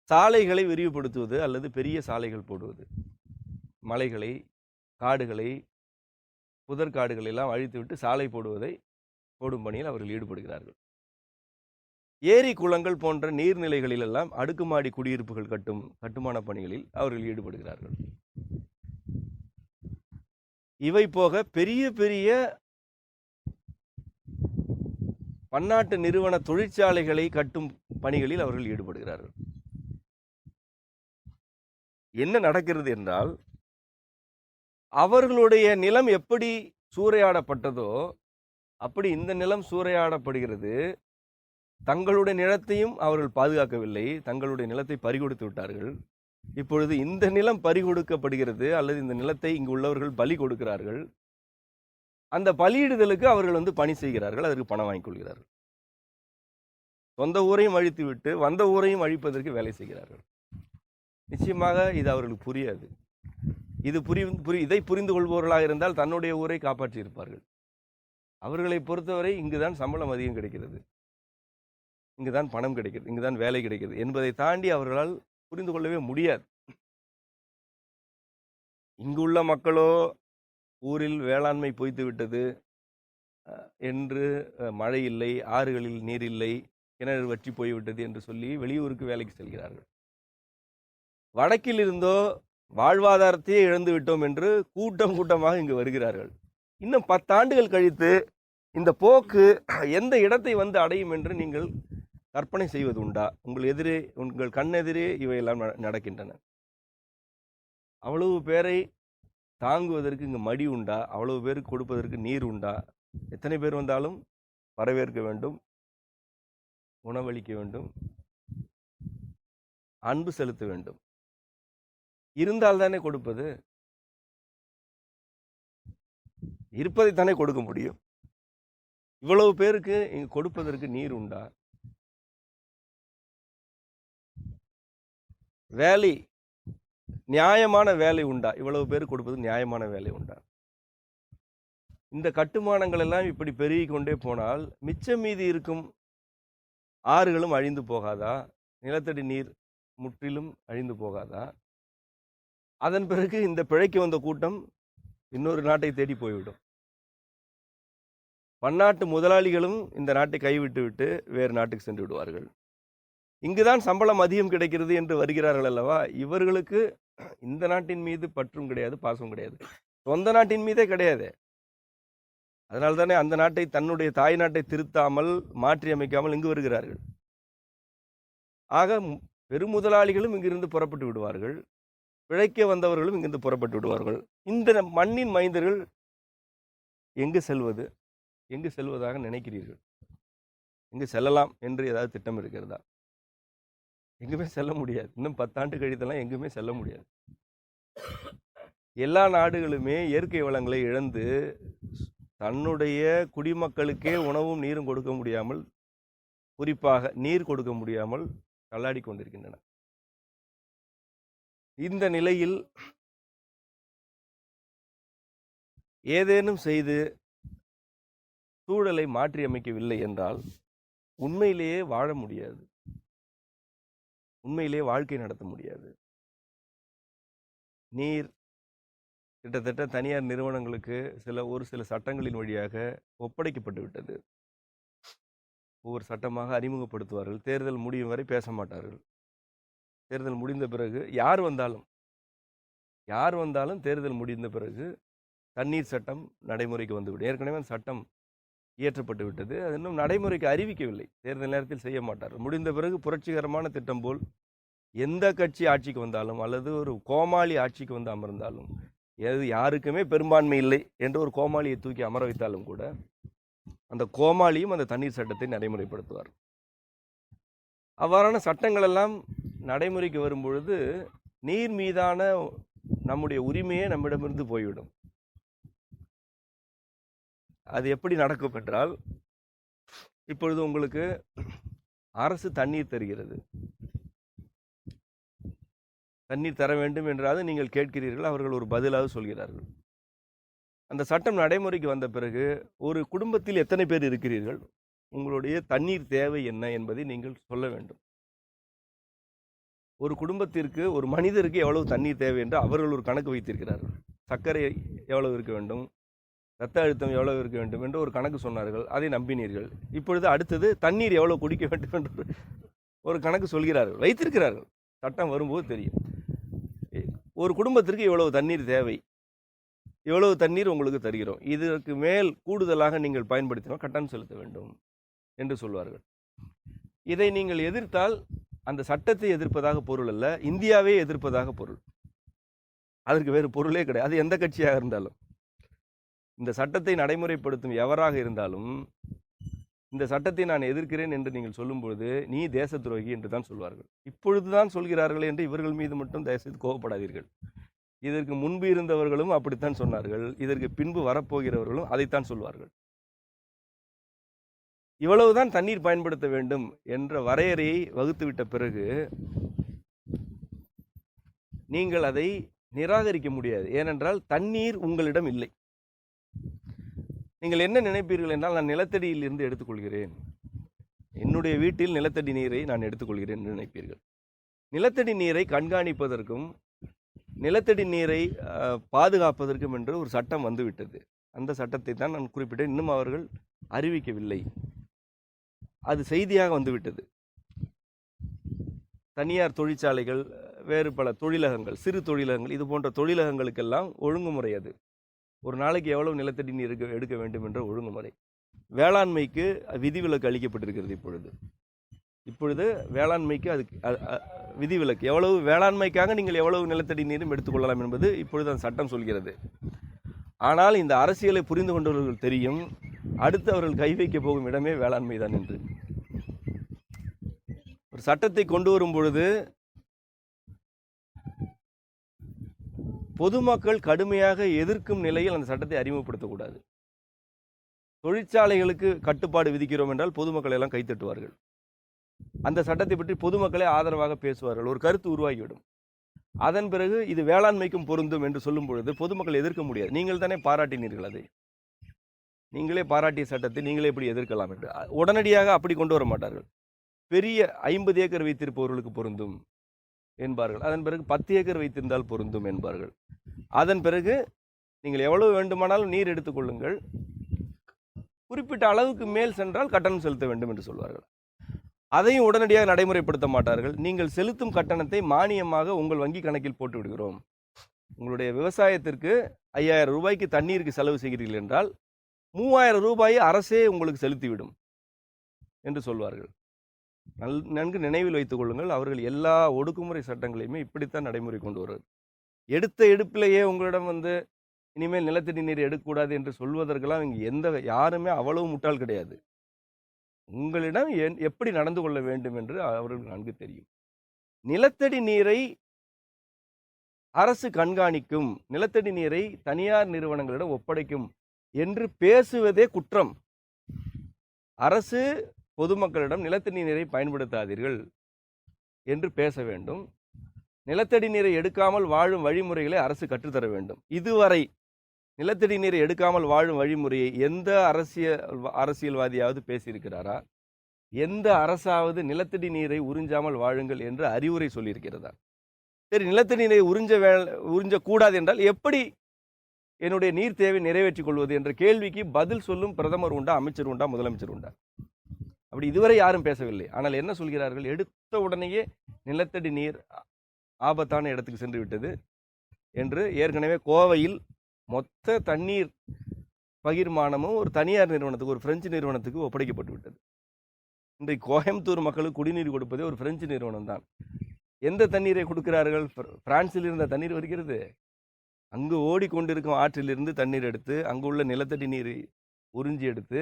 சாலைகளை விரிவுபடுத்துவது அல்லது பெரிய சாலைகள் போடுவது. மலைகளை, காடுகளை, புதற்காடுகளை எல்லாம் அழித்துவிட்டு சாலை போடும் பணியில் அவர்கள் ஈடுபடுகிறார்கள். ஏரி குளங்கள் போன்ற நீர்நிலைகளில் எல்லாம் அடுக்குமாடி குடியிருப்புகள் கட்டுமான பணிகளில் அவர்கள் ஈடுபடுகிறார்கள். இவை போக பெரிய பெரிய பன்னாட்டு நிறுவன தொழிற்சாலைகளை கட்டும் பணிகளில் அவர்கள் ஈடுபடுகிறார்கள். என்ன நடக்கிறது என்றால், அவர்களுடைய நிலம் எப்படி சூறையாடப்பட்டதோ அப்படி இந்த நிலம் சூறையாடப்படுகிறது. தங்களுடைய நிலத்தையும் அவர்கள் பாதுகாக்கவில்லை, தங்களுடைய நிலத்தை பறிகொடுத்து விட்டார்கள். இப்பொழுது இந்த நிலம் பறிகொடுக்கப்படுகிறது அல்லது இந்த நிலத்தை இங்கு உள்ளவர்கள் பலி கொடுக்கிறார்கள். அந்த பலியிடுதலுக்கு அவர்கள் வந்து பணி செய்கிறார்கள், அதற்கு பணம் வாங்கிக் கொள்கிறார்கள். சொந்த ஊரையும் அழித்து விட்டு வந்த ஊரையும் அழிப்பதற்கு வேலை செய்கிறார்கள். நிச்சயமாக இது அவர்களுக்கு புரியாது. இதை புரிந்து கொள்பவர்களாக இருந்தால் தன்னுடைய ஊரை காப்பாற்றி இருப்பார்கள். அவர்களை பொறுத்தவரை இங்குதான் சம்பளம் அதிகம் கிடைக்கிறது, இங்குதான் பணம் கிடைக்கிறது, இங்குதான் வேலை கிடைக்கிறது என்பதை தாண்டி அவர்களால் புரிந்து கொள்ளவே முடியாது. இங்குள்ள மக்களோ ஊரில் வேளாண்மை பொய்த்து விட்டது என்று, மழை இல்லை, ஆறுகளில் நீர் இல்லை, கிணறு வற்றி போய்விட்டது என்று சொல்லி வெளியூருக்கு வேலைக்கு செல்கிறார்கள். வடக்கில் இருந்தோ வாழ்வாதாரத்தையே இழந்து விட்டோம் என்று கூட்டமாக இங்கு வருகிறார்கள். இன்னும் 10 ஆண்டுகள் கழித்து இந்த போக்கு எந்த இடத்தை வந்து அடையும் என்று நீங்கள் கற்பனை செய்வது உண்டா? உங்கள் கண்ணெதிரே இவையெல்லாம் நடக்கின்றன. அவ்வளவு பேரை தாங்குவதற்கு இங்கு மடி உண்டா? அவ்வளவு பேருக்கு கொடுப்பதற்கு நீர் உண்டா? எத்தனை பேர் வந்தாலும் வரவேற்க வேண்டும், உணவளிக்க வேண்டும், அன்பு செலுத்த வேண்டும். இருந்தால் தானே கொடுப்பது. இருப்பதைத்தானே கொடுக்க முடியும். இவ்வளவு பேருக்கு இங்கு கொடுப்பதற்கு நீர் உண்டா? வேலை, நியாயமான வேலை உண்டா? இவ்வளவு பேர் கொடுப்பது நியாயமான வேலை உண்டா? இந்த கட்டுமானங்கள் எல்லாம் இப்படி பெருகி கொண்டே போனால் மிச்சம் மீதி இருக்கும் ஆறுகளும் அழிந்து போகாதா? நிலத்தடி நீர் முற்றிலும் அழிந்து போகாதா? அதன் பிறகு இந்த பிழைக்கு வந்த கூட்டம் இன்னொரு நாட்டை தேடி போய்விடும். பன்னாட்டு முதலாளிகளும் இந்த நாட்டை கைவிட்டு விட்டு வேறு நாட்டுக்கு சென்று விடுவார்கள். இங்குதான் சம்பளம் அதிகம் கிடைக்கிறது என்று வருகிறார்கள் அல்லவா, இவர்களுக்கு இந்த நாட்டின் மீது பற்றும் கிடையாது, பாசம் கிடையாது, சொந்த நாட்டின் மீதே கிடையாது. அதனால் தானே அந்த நாட்டை, தன்னுடைய தாய் நாட்டை திருத்தாமல் மாற்றி அமைக்காமல் இங்கு வருகிறார்கள். ஆக பெருமுதலாளிகளும் இங்கிருந்து புறப்பட்டு விடுவார்கள், பிழைக்க வந்தவர்களும் இங்கிருந்து புறப்பட்டு விடுவார்கள். இந்த மண்ணின் மைந்தர்கள் எங்கு செல்வது, எங்கு செல்வதாக நினைக்கிறீர்கள்? எங்கு செல்லலாம் என்று ஏதாவது திட்டம் இருக்கிறதா? எங்குமே செல்ல முடியாது. இன்னும் 10 ஆண்டு கழித்தெல்லாம் எங்குமே செல்ல முடியாது. எல்லா நாடுகளுமே இயற்கை வளங்களை இழந்து தன்னுடைய குடிமக்களுக்கே உணவும் நீரும் கொடுக்க முடியாமல், குறிப்பாக நீர் கொடுக்க முடியாமல் தள்ளாடி கொண்டிருக்கின்றன. இந்த நிலையில் ஏதேனும் செய்து சூழலை மாற்றி அமைக்கவில்லை என்றால் உண்மையிலேயே வாழ முடியாது, உண்மையிலேயே வாழ்க்கை நடத்த முடியாது. நீர் கிட்டத்தட்ட தனியார் நிறுவனங்களுக்கு ஒரு சில சட்டங்களின் வழியாக ஒப்படைக்கப்பட்டு விட்டது. ஒவ்வொரு சட்டமாக அறிமுகப்படுத்துவார்கள். தேர்தல் முடியும் வரை பேச மாட்டார்கள். தேர்தல் முடிந்த பிறகு யார் வந்தாலும் தேர்தல் முடிந்த பிறகு தண்ணீர் சட்டம் நடைமுறைக்கு வந்துவிடும். ஏற்கனவே அந்த சட்டம் இயற்றப்பட்டு விட்டது, அது இன்னும் நடைமுறைக்கு அறிவிக்கவில்லை. தேர்தல் நேரத்தில் செய்ய மாட்டார்கள். முடிந்த பிறகு புரட்சிகரமான திட்டம் போல் எந்த கட்சி ஆட்சிக்கு வந்தாலும் அல்லது ஒரு கோமாளி ஆட்சிக்கு வந்து அமர்ந்தாலும், யாருக்குமே பெரும்பான்மை இல்லை என்று ஒரு கோமாளியை தூக்கி அமர வைத்தாலும் கூட அந்த கோமாளியும் அந்த தண்ணீர் சட்டத்தை நடைமுறைப்படுத்துவார். அவ்வாறான சட்டங்கள் எல்லாம் நடைமுறைக்கு வரும்பொழுது நீர் மீதான நம்முடைய உரிமையே நம்மிடமிருந்து போய்விடும். அது எப்படி நடக்கும் என்றால், இப்பொழுது உங்களுக்கு அரசு தண்ணீர் தருகிறது, தண்ணீர் தர வேண்டும் என்றாவது நீங்கள் கேட்கிறீர்கள், அவர்கள் ஒரு பதிலாக சொல்கிறார்கள். அந்த சட்டம் நடைமுறைக்கு வந்த பிறகு ஒரு குடும்பத்தில் எத்தனை பேர் இருக்கிறீர்கள், உங்களுடைய தண்ணீர் தேவை என்ன என்பதை நீங்கள் சொல்ல வேண்டும். ஒரு குடும்பத்திற்கு, ஒரு மனிதருக்கு எவ்வளவு தண்ணீர் தேவை என்று அவர்கள் ஒரு கணக்கு வைத்திருக்கிறார்கள். சர்க்கரை எவ்வளவு இருக்க வேண்டும், இரத்த அழுத்தம் எவ்வளவு இருக்க வேண்டும் என்று ஒரு கணக்கு சொன்னார்கள், அதை நம்பினீர்கள். இப்பொழுது அடுத்தது தண்ணீர் எவ்வளவு குடிக்க வேண்டும் என்று ஒரு கணக்கு சொல்கிறார்கள், வைத்திருக்கிறார்கள். சட்டம் வரும்போது தெரியும். ஒரு குடும்பத்திற்கு இவ்வளவு தண்ணீர் தேவை, இவ்வளவு தண்ணீர் உங்களுக்கு தருகிறோம், இதற்கு மேல் கூடுதலாக நீங்கள் பயன்படுத்தினால் கட்டணம் செலுத்த வேண்டும் என்று சொல்வார்கள். இதை நீங்கள் எதிர்த்தால் அந்த சட்டத்தை எதிர்ப்பதாக பொருள் அல்ல, இந்தியாவே எதிர்ப்பதாக பொருள். அதற்கு வேறு பொருளே கிடையாது. அது எந்த கட்சியாக இருந்தாலும், இந்த சட்டத்தை நடைமுறைப்படுத்தும் எவராக இருந்தாலும், இந்த சட்டத்தை நான் எதிர்க்கிறேன் என்று நீங்கள் சொல்லும்பொழுது நீ தேச துரோகி என்று தான் சொல்வார்கள். இப்பொழுதுதான் சொல்கிறார்கள் என்று இவர்கள் மீது மட்டும் தயவுசெய்து கோபப்படாதீர்கள். இதற்கு முன்பு இருந்தவர்களும் அப்படித்தான் சொன்னார்கள், இதற்கு பின்பு வரப்போகிறவர்களும் அதைத்தான் சொல்வார்கள். இவ்வளவுதான் தண்ணீர் பயன்படுத்த வேண்டும் என்ற வரையறையை வகுத்துவிட்ட பிறகு நீங்கள் அதை நிராகரிக்க முடியாது. ஏனென்றால் தண்ணீர் உங்களிடம் இல்லை. நீங்கள் என்ன நினைப்பீர்கள் என்றால், நான் நிலத்தடியில் இருந்து எடுத்துக்கொள்கிறேன், என்னுடைய வீட்டில் நிலத்தடி நீரை நான் எடுத்துக்கொள்கிறேன் என்று நினைப்பீர்கள். நிலத்தடி நீரை கண்காணிப்பதற்கும் நிலத்தடி நீரை பாதுகாப்பதற்கும் என்று ஒரு சட்டம் வந்துவிட்டது. அந்த சட்டத்தை தான் நான் குறிப்பிட்டேன். இன்னும் அவர்கள் அறிவிக்கவில்லை, அது செய்தியாக வந்துவிட்டது. தனியார் தொழிற்சாலைகள், வேறு பல தொழிலகங்கள், சிறு தொழிலகங்கள், இது போன்ற தொழிலகங்களுக்கெல்லாம் ஒழுங்குமுறை, அது ஒரு நாளைக்கு எவ்வளவு நிலத்தடி நீர் எடுக்க வேண்டும் என்ற ஒழுங்குமுறை. வேளாண்மைக்கு விதிவிலக்கு அளிக்கப்பட்டிருக்கிறது. இப்பொழுது வேளாண்மைக்கு அதுக்கு விதிவிலக்கு, எவ்வளவு வேளாண்மைக்காக நீங்கள் எவ்வளவு நிலத்தடி நீரும் எடுத்துக்கொள்ளலாம் என்பது இப்பொழுது அந்த சட்டம் சொல்கிறது. ஆனால் இந்த அரசியலை புரிந்து கொண்டவர்கள் தெரியும், அடுத்து அவர்கள் கை வைக்க போகும் இடமே வேளாண்மை தான் என்று. ஒரு சட்டத்தை கொண்டு வரும் பொழுது பொதுமக்கள் கடுமையாக எதிர்க்கும் நிலையில் அந்த சட்டத்தை அறிமுகப்படுத்தக்கூடாது. தொழிற்சாலைகளுக்கு கட்டுப்பாடு விதிக்கிறோம் என்றால் பொதுமக்கள் எல்லாம் கைத்தட்டுவார்கள். அந்த சட்டத்தை பற்றி பொதுமக்களே ஆதரவாக பேசுவார்கள், ஒரு கருத்து உருவாகிவிடும். அதன் பிறகு இது வேளாண்மைக்கும் பொருந்தும் என்று சொல்லும் பொழுது பொதுமக்கள் எதிர்க்க முடியாது. நீங்கள் தானே பாராட்டினீர்கள், அதை நீங்களே பாராட்டிய சட்டத்தை நீங்களே எப்படி எதிர்க்கலாம் என்று. உடனடியாக அப்படி கொண்டு வர மாட்டார்கள். பெரிய 50 ஏக்கர் வைத்திருப்பவர்களுக்கு பொருந்தும் என்பார்கள். அதன் பிறகு 10 ஏக்கர் வைத்திருந்தால் பொருந்தும் என்பார்கள். அதன் பிறகு நீங்கள் எவ்வளவு வேண்டுமானாலும் நீர் எடுத்துக்கொள்ளுங்கள், குறிப்பிட்ட அளவுக்கு மேல் சென்றால் கட்டணம் செலுத்த வேண்டும் என்று சொல்வார்கள். அதையும் உடனடியாக நடைமுறைப்படுத்த மாட்டார்கள். நீங்கள் செலுத்தும் கட்டணத்தை மானியமாக உங்கள் வங்கி கணக்கில் போட்டு விடுகிறோம். உங்களுடைய விவசாயத்திற்கு 5000 ரூபாய்க்கு தண்ணீருக்கு செலவு செய்கிறீர்கள் என்றால் 3000 ரூபாயை அரசே உங்களுக்கு செலுத்திவிடும் என்று சொல்வார்கள். நன்கு நினைவில் வைத்துக் கொள்ளுங்கள். அவர்கள் எல்லா ஒடுக்குமுறை சட்டங்களையுமே இப்படித்தான் நடைமுறை கொண்டு வருவது. எடுத்த எடுப்பிலேயே உங்களிடம் இனிமேல் நிலத்தடி நீர் எடுக்கக்கூடாது என்று சொல்வதற்கெல்லாம் இங்கே யாருமே அவ்வளவு முட்டாள் கிடையாது. உங்களிடம் எப்படி நடந்து கொள்ள வேண்டும் என்று அவர்களுக்கு நன்கு தெரியும். நிலத்தடி நீரை அரசு கண்காணிக்கும், நிலத்தடி நீரை தனியார் நிறுவனங்களிடம் ஒப்படைக்கும் என்று பேசுவதே குற்றம். அரசு பொதுமக்களிடம் நிலத்தடி நீரை பயன்படுத்தாதீர்கள் என்று பேச வேண்டும். நிலத்தடி நீரை எடுக்காமல் வாழும் வழிமுறைகளை அரசு கற்றுத்தர வேண்டும். இதுவரை நிலத்தடி நீரை எடுக்காமல் வாழும் வழிமுறையை எந்த அரசியல்வாதியாவது பேசியிருக்கிறாரா? எந்த அரசாவது நிலத்தடி நீரை உறிஞ்சாமல் வாழுங்கள் என்று அறிவுரை சொல்லியிருக்கிறதா? சரி, நிலத்தடி நீரை உறிஞ்சக்கூடாது என்றால் எப்படி என்னுடைய நீர் தேவை நிறைவேற்றிக் கொள்வது என்ற கேள்விக்கு பதில் சொல்லும் பிரதமர் உண்டா, அமைச்சர் உண்டா, முதலமைச்சர் உண்டா? அப்படி இதுவரை யாரும் பேசவில்லை. ஆனால் என்ன சொல்கிறார்கள்? எடுத்த உடனேயே நிலத்தடி நீர் ஆபத்தான இடத்துக்கு சென்று விட்டது என்று ஏற்கனவே கோவையில் மொத்த தண்ணீர் பகிர்மானமும் ஒரு தனியார் நிறுவனத்துக்கு, ஒரு பிரெஞ்சு நிறுவனத்துக்கு ஒப்படைக்கப்பட்டு விட்டது. இன்றைக்கு கோயம்புத்தூர் மக்களுக்கு குடிநீர் கொடுப்பதே ஒரு பிரெஞ்சு நிறுவனம் தான். எந்த தண்ணீரை கொடுக்கிறார்கள்? பிரான்சில் இருந்த தண்ணீர் வருகிறது. அங்கு ஓடிக்கொண்டிருக்கும் ஆற்றிலிருந்து தண்ணீர் எடுத்து அங்குள்ள நிலத்தடி நீரை உறிஞ்சி எடுத்து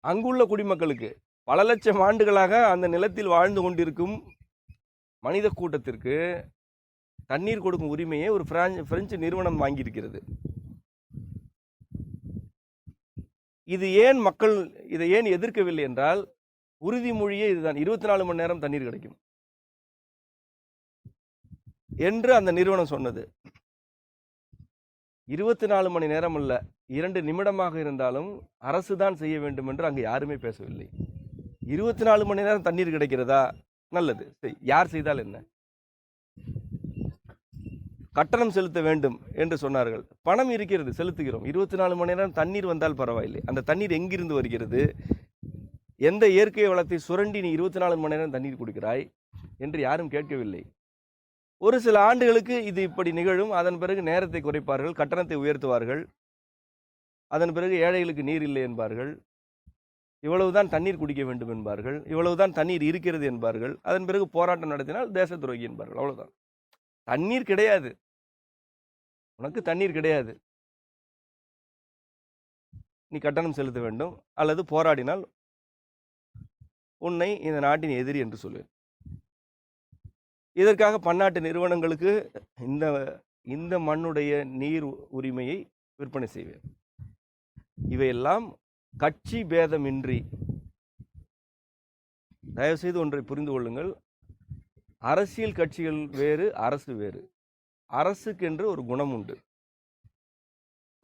அங்குள்ள குடிமக்களுக்கு பல லட்சம் ஆண்டுகளாக அந்த நிலத்தில் வாழ்ந்து கொண்டிருக்கும் மனித கூட்டத்திற்கு தண்ணீர் கொடுக்கும் உரிமையை ஒரு பிரெஞ்சு நிறுவனம் வாங்கியிருக்கிறது. மக்கள் இதை ஏன் எதிர்க்கவில்லை என்றால் உறுதிமொழியே இதுதான், 24 மணி நேரம் தண்ணீர் கிடைக்கும் என்று அந்த நிறுவனம் சொன்னது. 24 மணி நேரம் அல்ல, 2 நிமிடமாக இருந்தாலும் அரசு தான் செய்ய வேண்டும் என்று அங்கு யாருமே பேசவில்லை. 24 மணி நேரம் தண்ணீர் கிடைக்கிறதா? நல்லது, யார் செய்தால் என்ன? கட்டணம் செலுத்த வேண்டும் என்று சொன்னார்கள். பணம் இருக்கிறது, செலுத்துகிறோம். 24 மணி நேரம் தண்ணீர் வந்தால் பரவாயில்லை. அந்த தண்ணீர் எங்கிருந்து வருகிறது? எந்த இயற்கை வளத்தை சுரண்டி நீ 24 மணி நேரம் தண்ணீர் குடிக்கிறாய் என்று யாரும் கேட்கவில்லை. ஒரு சில ஆண்டுகளுக்கு இது இப்படி நிகழும். அதன் பிறகு நேரத்தை குறைப்பார்கள், கட்டணத்தை உயர்த்துவார்கள். அதன் பிறகு ஏழைகளுக்கு நீர் இல்லை என்பார்கள், இவ்வளவுதான் தண்ணீர் குடிக்க வேண்டும் என்பார்கள், இவ்வளவுதான் தண்ணீர் இருக்கிறது என்பார்கள். அதன் பிறகு போராட்டம் நடத்தினால் தேச துரோகி என்பார்கள். அவ்வளவுதான். தண்ணீர் கிடையாது, உனக்கு தண்ணீர் கிடையாது, நீ கட்டணம் செலுத்த வேண்டும், அல்லது போராடினால் உன்னை இந்த நாட்டின் எதிரி என்று சொல்வேன். இதற்காக பன்னாட்டு நிறுவனங்களுக்கு இந்த மண்ணுடைய நீர் உரிமையை விற்பனை செய்வேன். இவையெல்லாம் கட்சி பேதமின்றி, தயவுசெய்து ஒன்றை புரிந்து கொள்ளுங்கள், அரசியல் கட்சிகள் வேறு, அரசு வேறு. அரசுக்கென்று ஒரு குணம் உண்டு.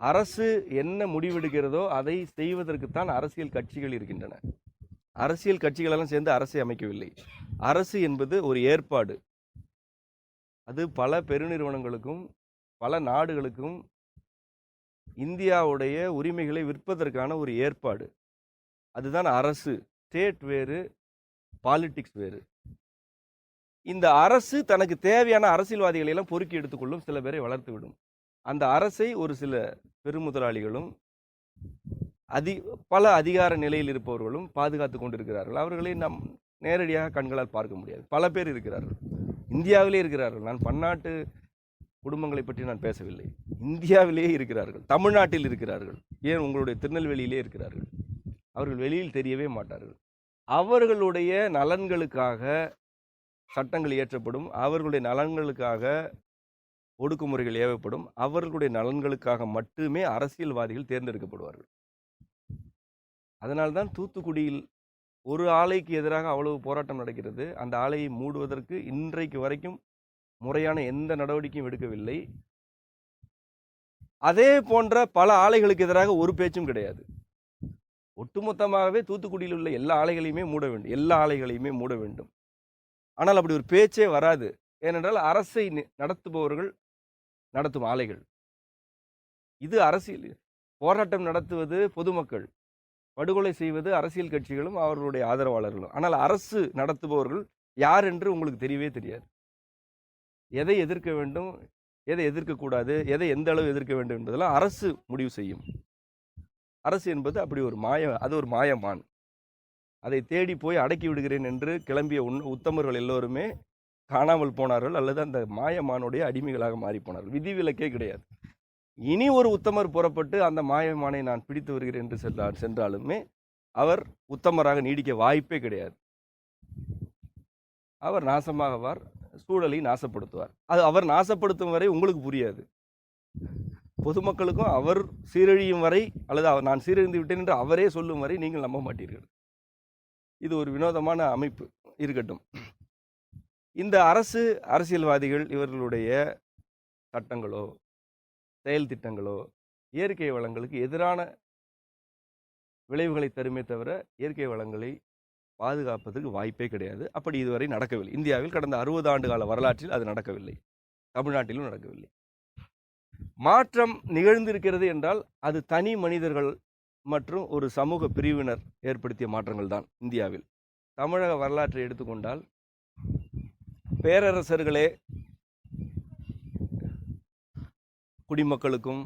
அரசு என்ன முடிவெடுக்கிறதோ அதை செய்வதற்குத்தான் அரசியல் கட்சிகள் இருக்கின்றன. அரசியல் கட்சிகளெல்லாம் சேர்ந்து அரசை அமைக்கவில்லை. அரசு என்பது ஒரு ஏற்பாடு. அது பல பெருநிறுவனங்களுக்கும் பல நாடுகளுக்கும் இந்தியாவுடைய உரிமைகளை விற்பதற்கான ஒரு ஏற்பாடு. அதுதான் அரசு. ஸ்டேட் வேறு, பாலிடிக்ஸ் வேறு. இந்த அரசு தனக்கு தேவையான அரசியல்வாதிகளை எல்லாம் பொறுக்கி எடுத்துக்கொள்ளும், சில பேரை வளர்த்து விடும். அந்த அரசை ஒரு சில பெருமுதலாளிகளும் பல அதிகார நிலையில் இருப்பவர்களும் பாதுகாத்து கொண்டிருக்கிறார்கள். அவர்களை நாம் நேரடியாக கண்களால் பார்க்க முடியாது. பல பேர் இருக்கிறார்கள், இந்தியாவிலே இருக்கிறார்கள். நான் பன்னாட்டு குடும்பங்களை பற்றி நான் பேசவில்லை. இந்தியாவிலேயே இருக்கிறார்கள், தமிழ்நாட்டில் இருக்கிறார்கள், ஏன் உங்களுடைய திருநெல்வேலியிலே இருக்கிறார்கள். அவர்கள் வெளியில் தெரியவே மாட்டார்கள். அவர்களுடைய நலன்களுக்காக சட்டங்கள் இயற்றப்படும், அவர்களுடைய நலன்களுக்காக ஒடுக்குமுறைகள் ஏவப்படும், அவர்களுடைய நலன்களுக்காக மட்டுமே அரசியல்வாதிகள் தேர்ந்தெடுக்கப்படுவார்கள். அதனால்தான் தூத்துக்குடியில் ஒரு ஆலைக்கு எதிராக அவ்வளவு போராட்டம் நடக்கிறது. அந்த ஆலையை மூடுவதற்கு இன்றைக்கு வரைக்கும் முறையான எந்த நடவடிக்கையும் எடுக்கவில்லை. அதே போன்ற பல ஆலைகளுக்கு எதிராக ஒரு பேச்சும் கிடையாது. ஒட்டுமொத்தமாகவே தூத்துக்குடியில் உள்ள எல்லா ஆலைகளையுமே மூட வேண்டும், எல்லா ஆலைகளையுமே மூட வேண்டும். ஆனால் அப்படி ஒரு பேச்சே வராது. ஏனென்றால் அரசை நடத்துபவர்கள் நடத்தும் ஆலைகள். இது அரசியல். போராட்டம் நடத்துவது பொதுமக்கள், படுகொலை செய்வது அரசியல் கட்சிகளும் அவர்களுடைய ஆதரவாளர்களும். ஆனால் அரசு நடத்துபவர்கள் யார் என்று உங்களுக்கு தெரியவே தெரியாது. எதை எதிர்க்க வேண்டும், எதை எதிர்க்கக்கூடாது, எதை எந்த அளவு எதிர்க்க வேண்டும் என்பதெல்லாம் அரசு முடிவு செய்யும். அரசு என்பது அப்படி ஒரு அது ஒரு மாயமான். அதை தேடி போய் அடக்கி விடுகிறேன் என்று கிளம்பிய உத்தமர்கள் எல்லோருமே காணாமல் போனார்கள், அல்லது அந்த மாயமானுடைய அடிமைகளாக மாறி போனார்கள். விதிவிலக்கே கிடையாது. இனி ஒரு உத்தமர் புறப்பட்டு அந்த மாயமானை நான் பிடித்து வருகிறேன் என்று சென்றாலுமே அவர் உத்தமராக நீடிக்க வாய்ப்பே கிடையாது. அவர் நாசமாகவார், சூழலை நாசப்படுத்துவார். அது அவர் நாசப்படுத்தும் வரை உங்களுக்கு புரியாது. பொதுமக்களுக்கும் அவர் சீரழியும் வரை, அல்லது நான் சீரழிந்து விட்டேன் என்று அவரே சொல்லும் வரை நீங்கள் நம்ப மாட்டீர்கள். இது ஒரு வினோதமான அமைப்பு. இருக்கட்டும். இந்த அரசியல்வாதிகள் இவர்களுடைய சட்டங்களோ செயல் திட்டங்களோ இயற்கை வளங்களுக்கு எதிரான விளைவுகளை தருமே தவிர இயற்கை வளங்களை பாதுகாப்பதற்கு வாய்ப்பே கிடையாது. அப்படி இதுவரை நடக்கவில்லை. இந்தியாவில் கடந்த 60 ஆண்டு கால வரலாற்றில் அது நடக்கவில்லை. தமிழ்நாட்டிலும் நடக்கவில்லை. மாற்றம் நிகழ்ந்திருக்கிறது என்றால் அது தனி மனிதர்கள் மற்றும் ஒரு சமூக பிரிவினர் ஏற்படுத்திய மாற்றங்கள் தான். இந்தியாவில் தமிழக வரலாற்றை எடுத்துக்கொண்டால் பேரரசர்களே குடிமக்களுக்கும்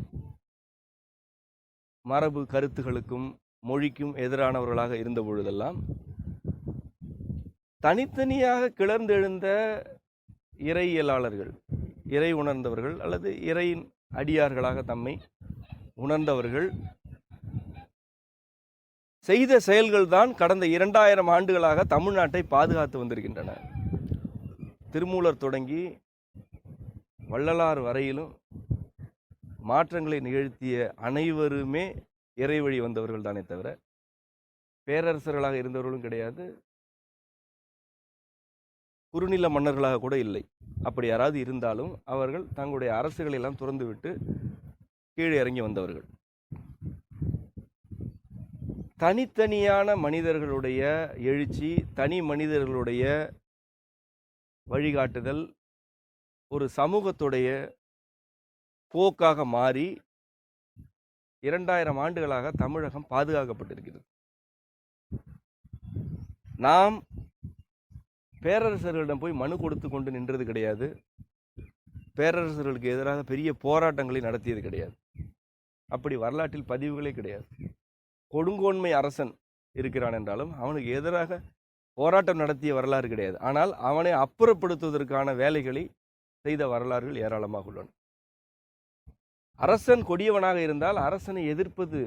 மரபு கருத்துகளுக்கும் மொழிக்கும் எதிரானவர்களாக இருந்த பொழுதெல்லாம் தனித்தனியாக கிளர்ந்தெழுந்த இறையியலாளர்கள், இறை உணர்ந்தவர்கள் அல்லது இறையின் அடியார்களாக தம்மை உணர்ந்தவர்கள் செய்த செயல்கள் தான் கடந்த 2000 ஆண்டுகளாக தமிழ்நாட்டை பாதுகாத்து வந்திருக்கின்றன. திருமூலர் தொடங்கி வள்ளலார் வரையிலும் மாற்றங்களை நிகழ்த்திய அனைவருமே இறை வழி வந்தவர்கள் தானே தவிர பேரரசர்களாக இருந்தவர்களும் கிடையாது, குறுநில மன்னர்களாக கூட இல்லை. அப்படி யாராவது இருந்தாலும் அவர்கள் தங்களுடைய அரசுகளை எல்லாம் துறந்துவிட்டு கீழே இறங்கி வந்தவர்கள். தனித்தனியான மனிதர்களுடைய எழுச்சி, தனி மனிதர்களுடைய வழிகாட்டுதல் ஒரு சமூகத்துடைய போக்காக மாறி 2000 ஆண்டுகளாக தமிழகம் பாதுகாக்கப்பட்டிருக்கிறது. நாம் பேரரசர்களிடம் போய் மனு கொடுத்து கொண்டு நின்றது கிடையாது. பேரரசர்களுக்கு எதிராக பெரிய போராட்டங்களை நடத்தியது கிடையாது. அப்படி வரலாற்றில் பதிவுகளே கிடையாது. கொடுங்கோன்மை அரசன் இருக்கிறான் என்றாலும் அவனுக்கு எதிராக போராட்டம் நடத்திய வரலாறு கிடையாது. ஆனால் அவனை அப்புறப்படுத்துவதற்கான வேலைகளை செய்த வரலாறுகள் ஏராளமாக உள்ளன. அரசன் கொடியவனாக இருந்தால் அரசனை எதிர்ப்பது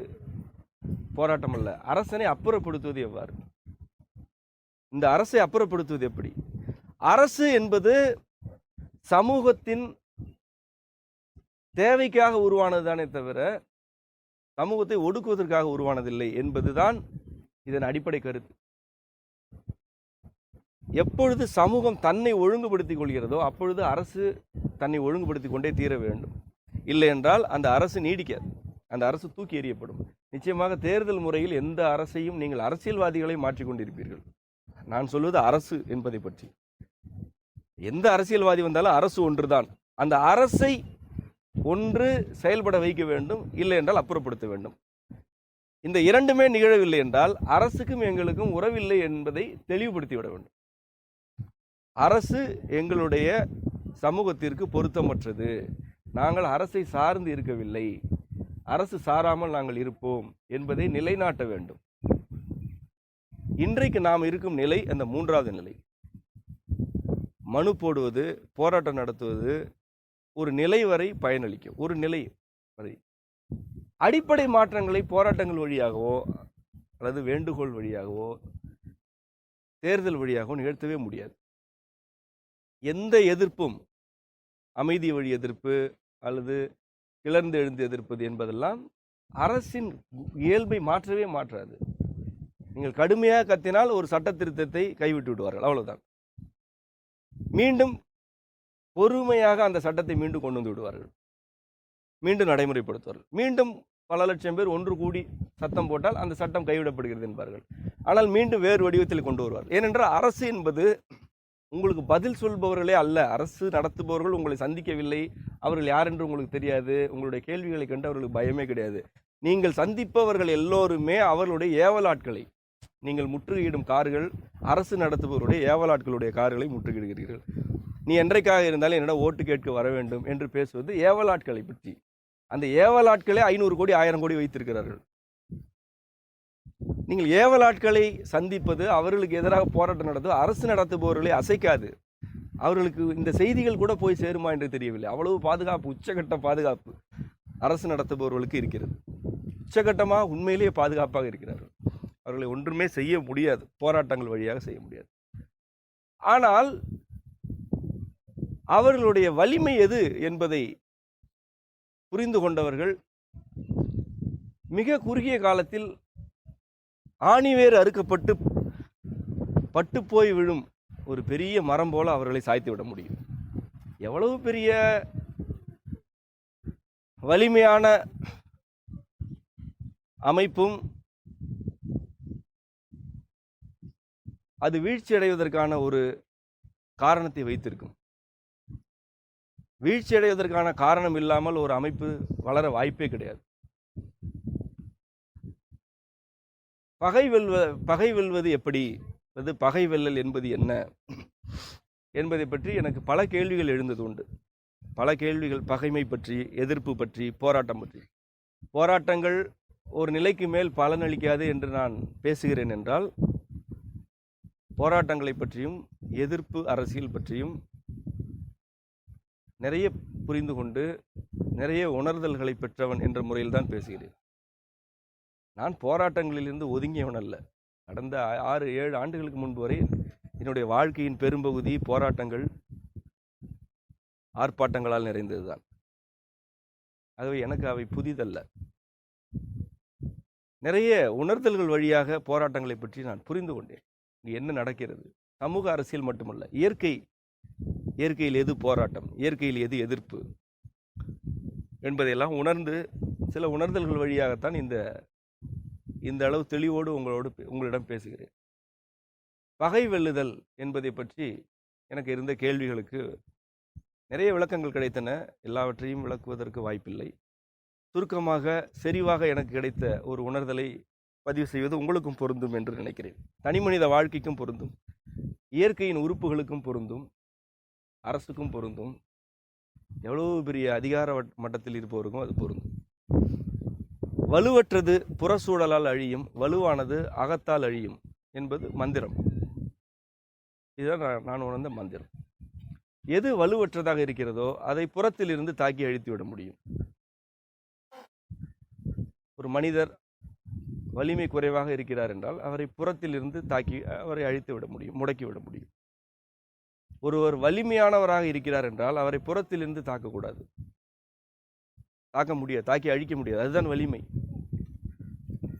போராட்டம் அல்ல, அரசனை அப்புறப்படுத்துவது எவ்வாறு? இந்த அரசை அப்புறப்படுத்துவது எப்படி? அரசு என்பது சமூகத்தின் தேவைக்காக உருவானது தானே தவிர சமூகத்தை ஒடுக்குவதற்காக உருவானதில்லை என்பதுதான் இதன் அடிப்படை கருத்து. எப்பொழுது சமூகம் தன்னை ஒழுங்குபடுத்திக் கொள்கிறதோ அப்பொழுது அரசு தன்னை ஒழுங்குபடுத்திக் கொண்டே தீர வேண்டும். இல்லை என்றால் அந்த அரசு நீடிக்காது, அந்த அரசு தூக்கி எறியப்படும். நிச்சயமாக தேர்தல் முறையில் எந்த அரசையும் நீங்கள் அரசியல்வாதிகளை மாற்றிக்கொண்டிருப்பீர்கள். நான் சொல்வது அரசு என்பதை பற்றி. எந்த அரசியல்வாதி வந்தாலும் அரசு ஒன்றுதான். அந்த அரசை ஒன்று செயல்பட வைக்க வேண்டும், இல்லை என்றால் அப்புறப்படுத்த வேண்டும். இந்த இரண்டுமே நிகழவில்லை என்றால் அரசுக்கும் எங்களுக்கும் உறவில்லை என்பதை தெளிவுபடுத்திவிட வேண்டும். அரசு எங்களுடைய சமூகத்திற்கு பொருத்தமற்றது, நாங்கள் அரசை சார்ந்து இருக்கவில்லை, அரசு சாராமல் நாங்கள் இருப்போம் என்பதை நிலைநாட்ட வேண்டும். இன்றைக்கு நாம் இருக்கும் நிலை அந்த 3வது நிலை. மனு போடுவது, போராட்டம் நடத்துவது ஒரு நிலை வரை பயனளிக்கும். ஒரு நிலை வரை அடிப்படை மாற்றங்களை போராட்டங்கள் வழியாகவோ அல்லது வேண்டுகோள் வழியாகவோ தேர்தல் வழியாகவோ நிகழ்த்தவே முடியாது. எந்த எதிர்ப்பும் அமைதி வழி எதிர்ப்பு அல்லது கிளர்ந்து எழுந்து எதிர்ப்பது என்பதெல்லாம் அரசின் இயல்பை மாற்றவே மாற்றாது. நீங்கள் கடுமையாக கத்தினால் ஒரு சட்ட திருத்தத்தை கைவிட்டு விடுவார்கள், அவ்வளவுதான். மீண்டும் பொறுமையாக அந்த சட்டத்தை மீண்டும் கொண்டு வந்து விடுவார்கள், மீண்டும் நடைமுறைப்படுத்துவார்கள். மீண்டும் பல லட்சம் பேர் ஒன்று கூடி சத்தம் போட்டால் அந்த சட்டம் கைவிடப்படுகிறது என்பார்கள். ஆனால் மீண்டும் வேறு வடிவத்தில் கொண்டு வருவார்கள். ஏனென்றால் அரசு என்பது உங்களுக்கு பதில் சொல்பவர்களே அல்ல. அரசு நடத்துபவர்கள் உங்களை சந்திக்கவில்லை, அவர்கள் யார் என்று உங்களுக்கு தெரியாது, உங்களுடைய கேள்விகளை கண்டு அவர்களுக்கு பயமே கிடையாது. நீங்கள் சந்திப்பவர்கள் எல்லோருமே அவர்களுடைய ஏவலாட்களை, நீங்கள் முற்றுகையிடும் கார்கள் அரசு நடத்துபவருடைய ஏவலாட்களுடைய கார்களை முற்றுகையிடுகிறீர்கள். நீ என்றைக்காக இருந்தாலும் என்னிடம் ஓட்டு கேட்க வர வேண்டும் என்று பேசுவது ஏவலாட்களை பற்றி. அந்த ஏவலாட்களே 500 கோடி 1000 கோடி வைத்திருக்கிறார்கள். நீங்கள் ஏவலாட்களை சந்திப்பது, அவர்களுக்கு எதிராக போராட்டம் நடத்துவது அரசு நடத்துபவர்களை அசைக்காது. அவர்களுக்கு இந்த செய்திகள் கூட போய் சேருமா என்று தெரியவில்லை. அவ்வளவு பாதுகாப்பு, உச்சகட்ட பாதுகாப்பு அரசு நடத்துபவர்களுக்கு இருக்கிறது. உச்சகட்டமாக உண்மையிலேயே பாதுகாப்பாக இருக்கிறார்கள். அவர்களை ஒன்றுமே செய்ய முடியாது, போராட்டங்கள் வழியாக செய்ய முடியாது. ஆனால் அவர்களுடைய வலிமை எது என்பதை புரிந்து கொண்டவர்கள் மிக குறுகிய காலத்தில் ஆணிவேர் அறுக்கப்பட்டு பட்டு போய் விழும் ஒரு பெரிய மரம் போல அவர்களை சாய்த்து விட முடியும். எவ்வளவு பெரிய வலிமையான அமைப்பும் அது வீழ்ச்சி அடைவதற்கான ஒரு காரணத்தை வைத்திருக்கும். வீழ்ச்சி அடைவதற்கான காரணம் இல்லாமல் ஒரு அமைப்பு வளர வாய்ப்பே கிடையாது. பகை வெல்வது எப்படி, அது பகை வெல்லல் என்பது என்ன என்பதை பற்றி எனக்கு பல கேள்விகள் எழுந்தது உண்டு. பல கேள்விகள், பகைமை பற்றி, எதிர்ப்பு பற்றி, போராட்டம் பற்றி. போராட்டங்கள் ஒரு நிலைக்கு மேல் பலனளிக்காது என்று நான் பேசுகிறேன் என்றால், போராட்டங்களை பற்றியும் எதிர்ப்பு அரசியல் பற்றியும் நிறைய புரிந்து கொண்டு நிறைய உணர்தல்களை பெற்றவன் என்ற முறையில் தான் பேசுகிறேன். நான் போராட்டங்களிலிருந்து ஒதுங்கியவன் அல்ல. கடந்த 6-7 ஆண்டுகளுக்கு முன்பு வரை என்னுடைய வாழ்க்கையின் பெரும்பகுதி போராட்டங்கள், ஆர்ப்பாட்டங்களால் நிறைந்ததுதான். ஆகவே எனக்கு அவை புதிதல்ல. நிறைய உணர்தல்கள் வழியாக போராட்டங்களை பற்றி நான் புரிந்து கொண்டேன். இங்கே என்ன நடக்கிறது, சமூக அரசியல் மட்டுமல்ல, இயற்கையில் எது போராட்டம், இயற்கையில் எது எதிர்ப்பு என்பதையெல்லாம் உணர்ந்து, சில உணர்தல்கள் வழியாகத்தான் இந்த அளவு தெளிவோடு உங்களிடம் பேசுகிறேன். பகை வெல்லுதல் என்பதை பற்றி எனக்கு இருந்த கேள்விகளுக்கு நிறைய விளக்கங்கள் கிடைத்தன. எல்லாவற்றையும் விளக்குவதற்கு வாய்ப்பில்லை. சுருக்கமாக, செறிவாக எனக்கு கிடைத்த ஒரு உணர்தலை பதிவு செய்வது உங்களுக்கும் பொருந்தும் என்று நினைக்கிறேன். தனிமனித வாழ்க்கைக்கும் பொருந்தும், இயற்கையின் உறுப்புகளுக்கும் பொருந்தும், அரசுக்கும் பொருந்தும், எவ்வளவு பெரிய அதிகார மட்டத்தில் இருப்பவருக்கும் அது பொருந்தும். வலுவற்றது புறச்சூழலால் அழியும், வலுவானது அகத்தால் அழியும் என்பது மந்திரம். இதுதான் நான் உணர்ந்த மந்திரம். எது வலுவற்றதாக இருக்கிறதோ அதை புறத்தில் இருந்து தாக்கி அழித்து விட முடியும். ஒரு மனிதர் வலிமை குறைவாக இருக்கிறார் என்றால் அவரை புறத்தில் இருந்து தாக்கி அவரை அழித்து விட முடியும், முடக்கி விட முடியும். ஒருவர் வலிமையானவராக இருக்கிறார் என்றால் அவரை புறத்திலிருந்து தாக்கக்கூடாது, தாக்க முடியாது, தாக்கி அழிக்க முடியாது. அதுதான் வலிமை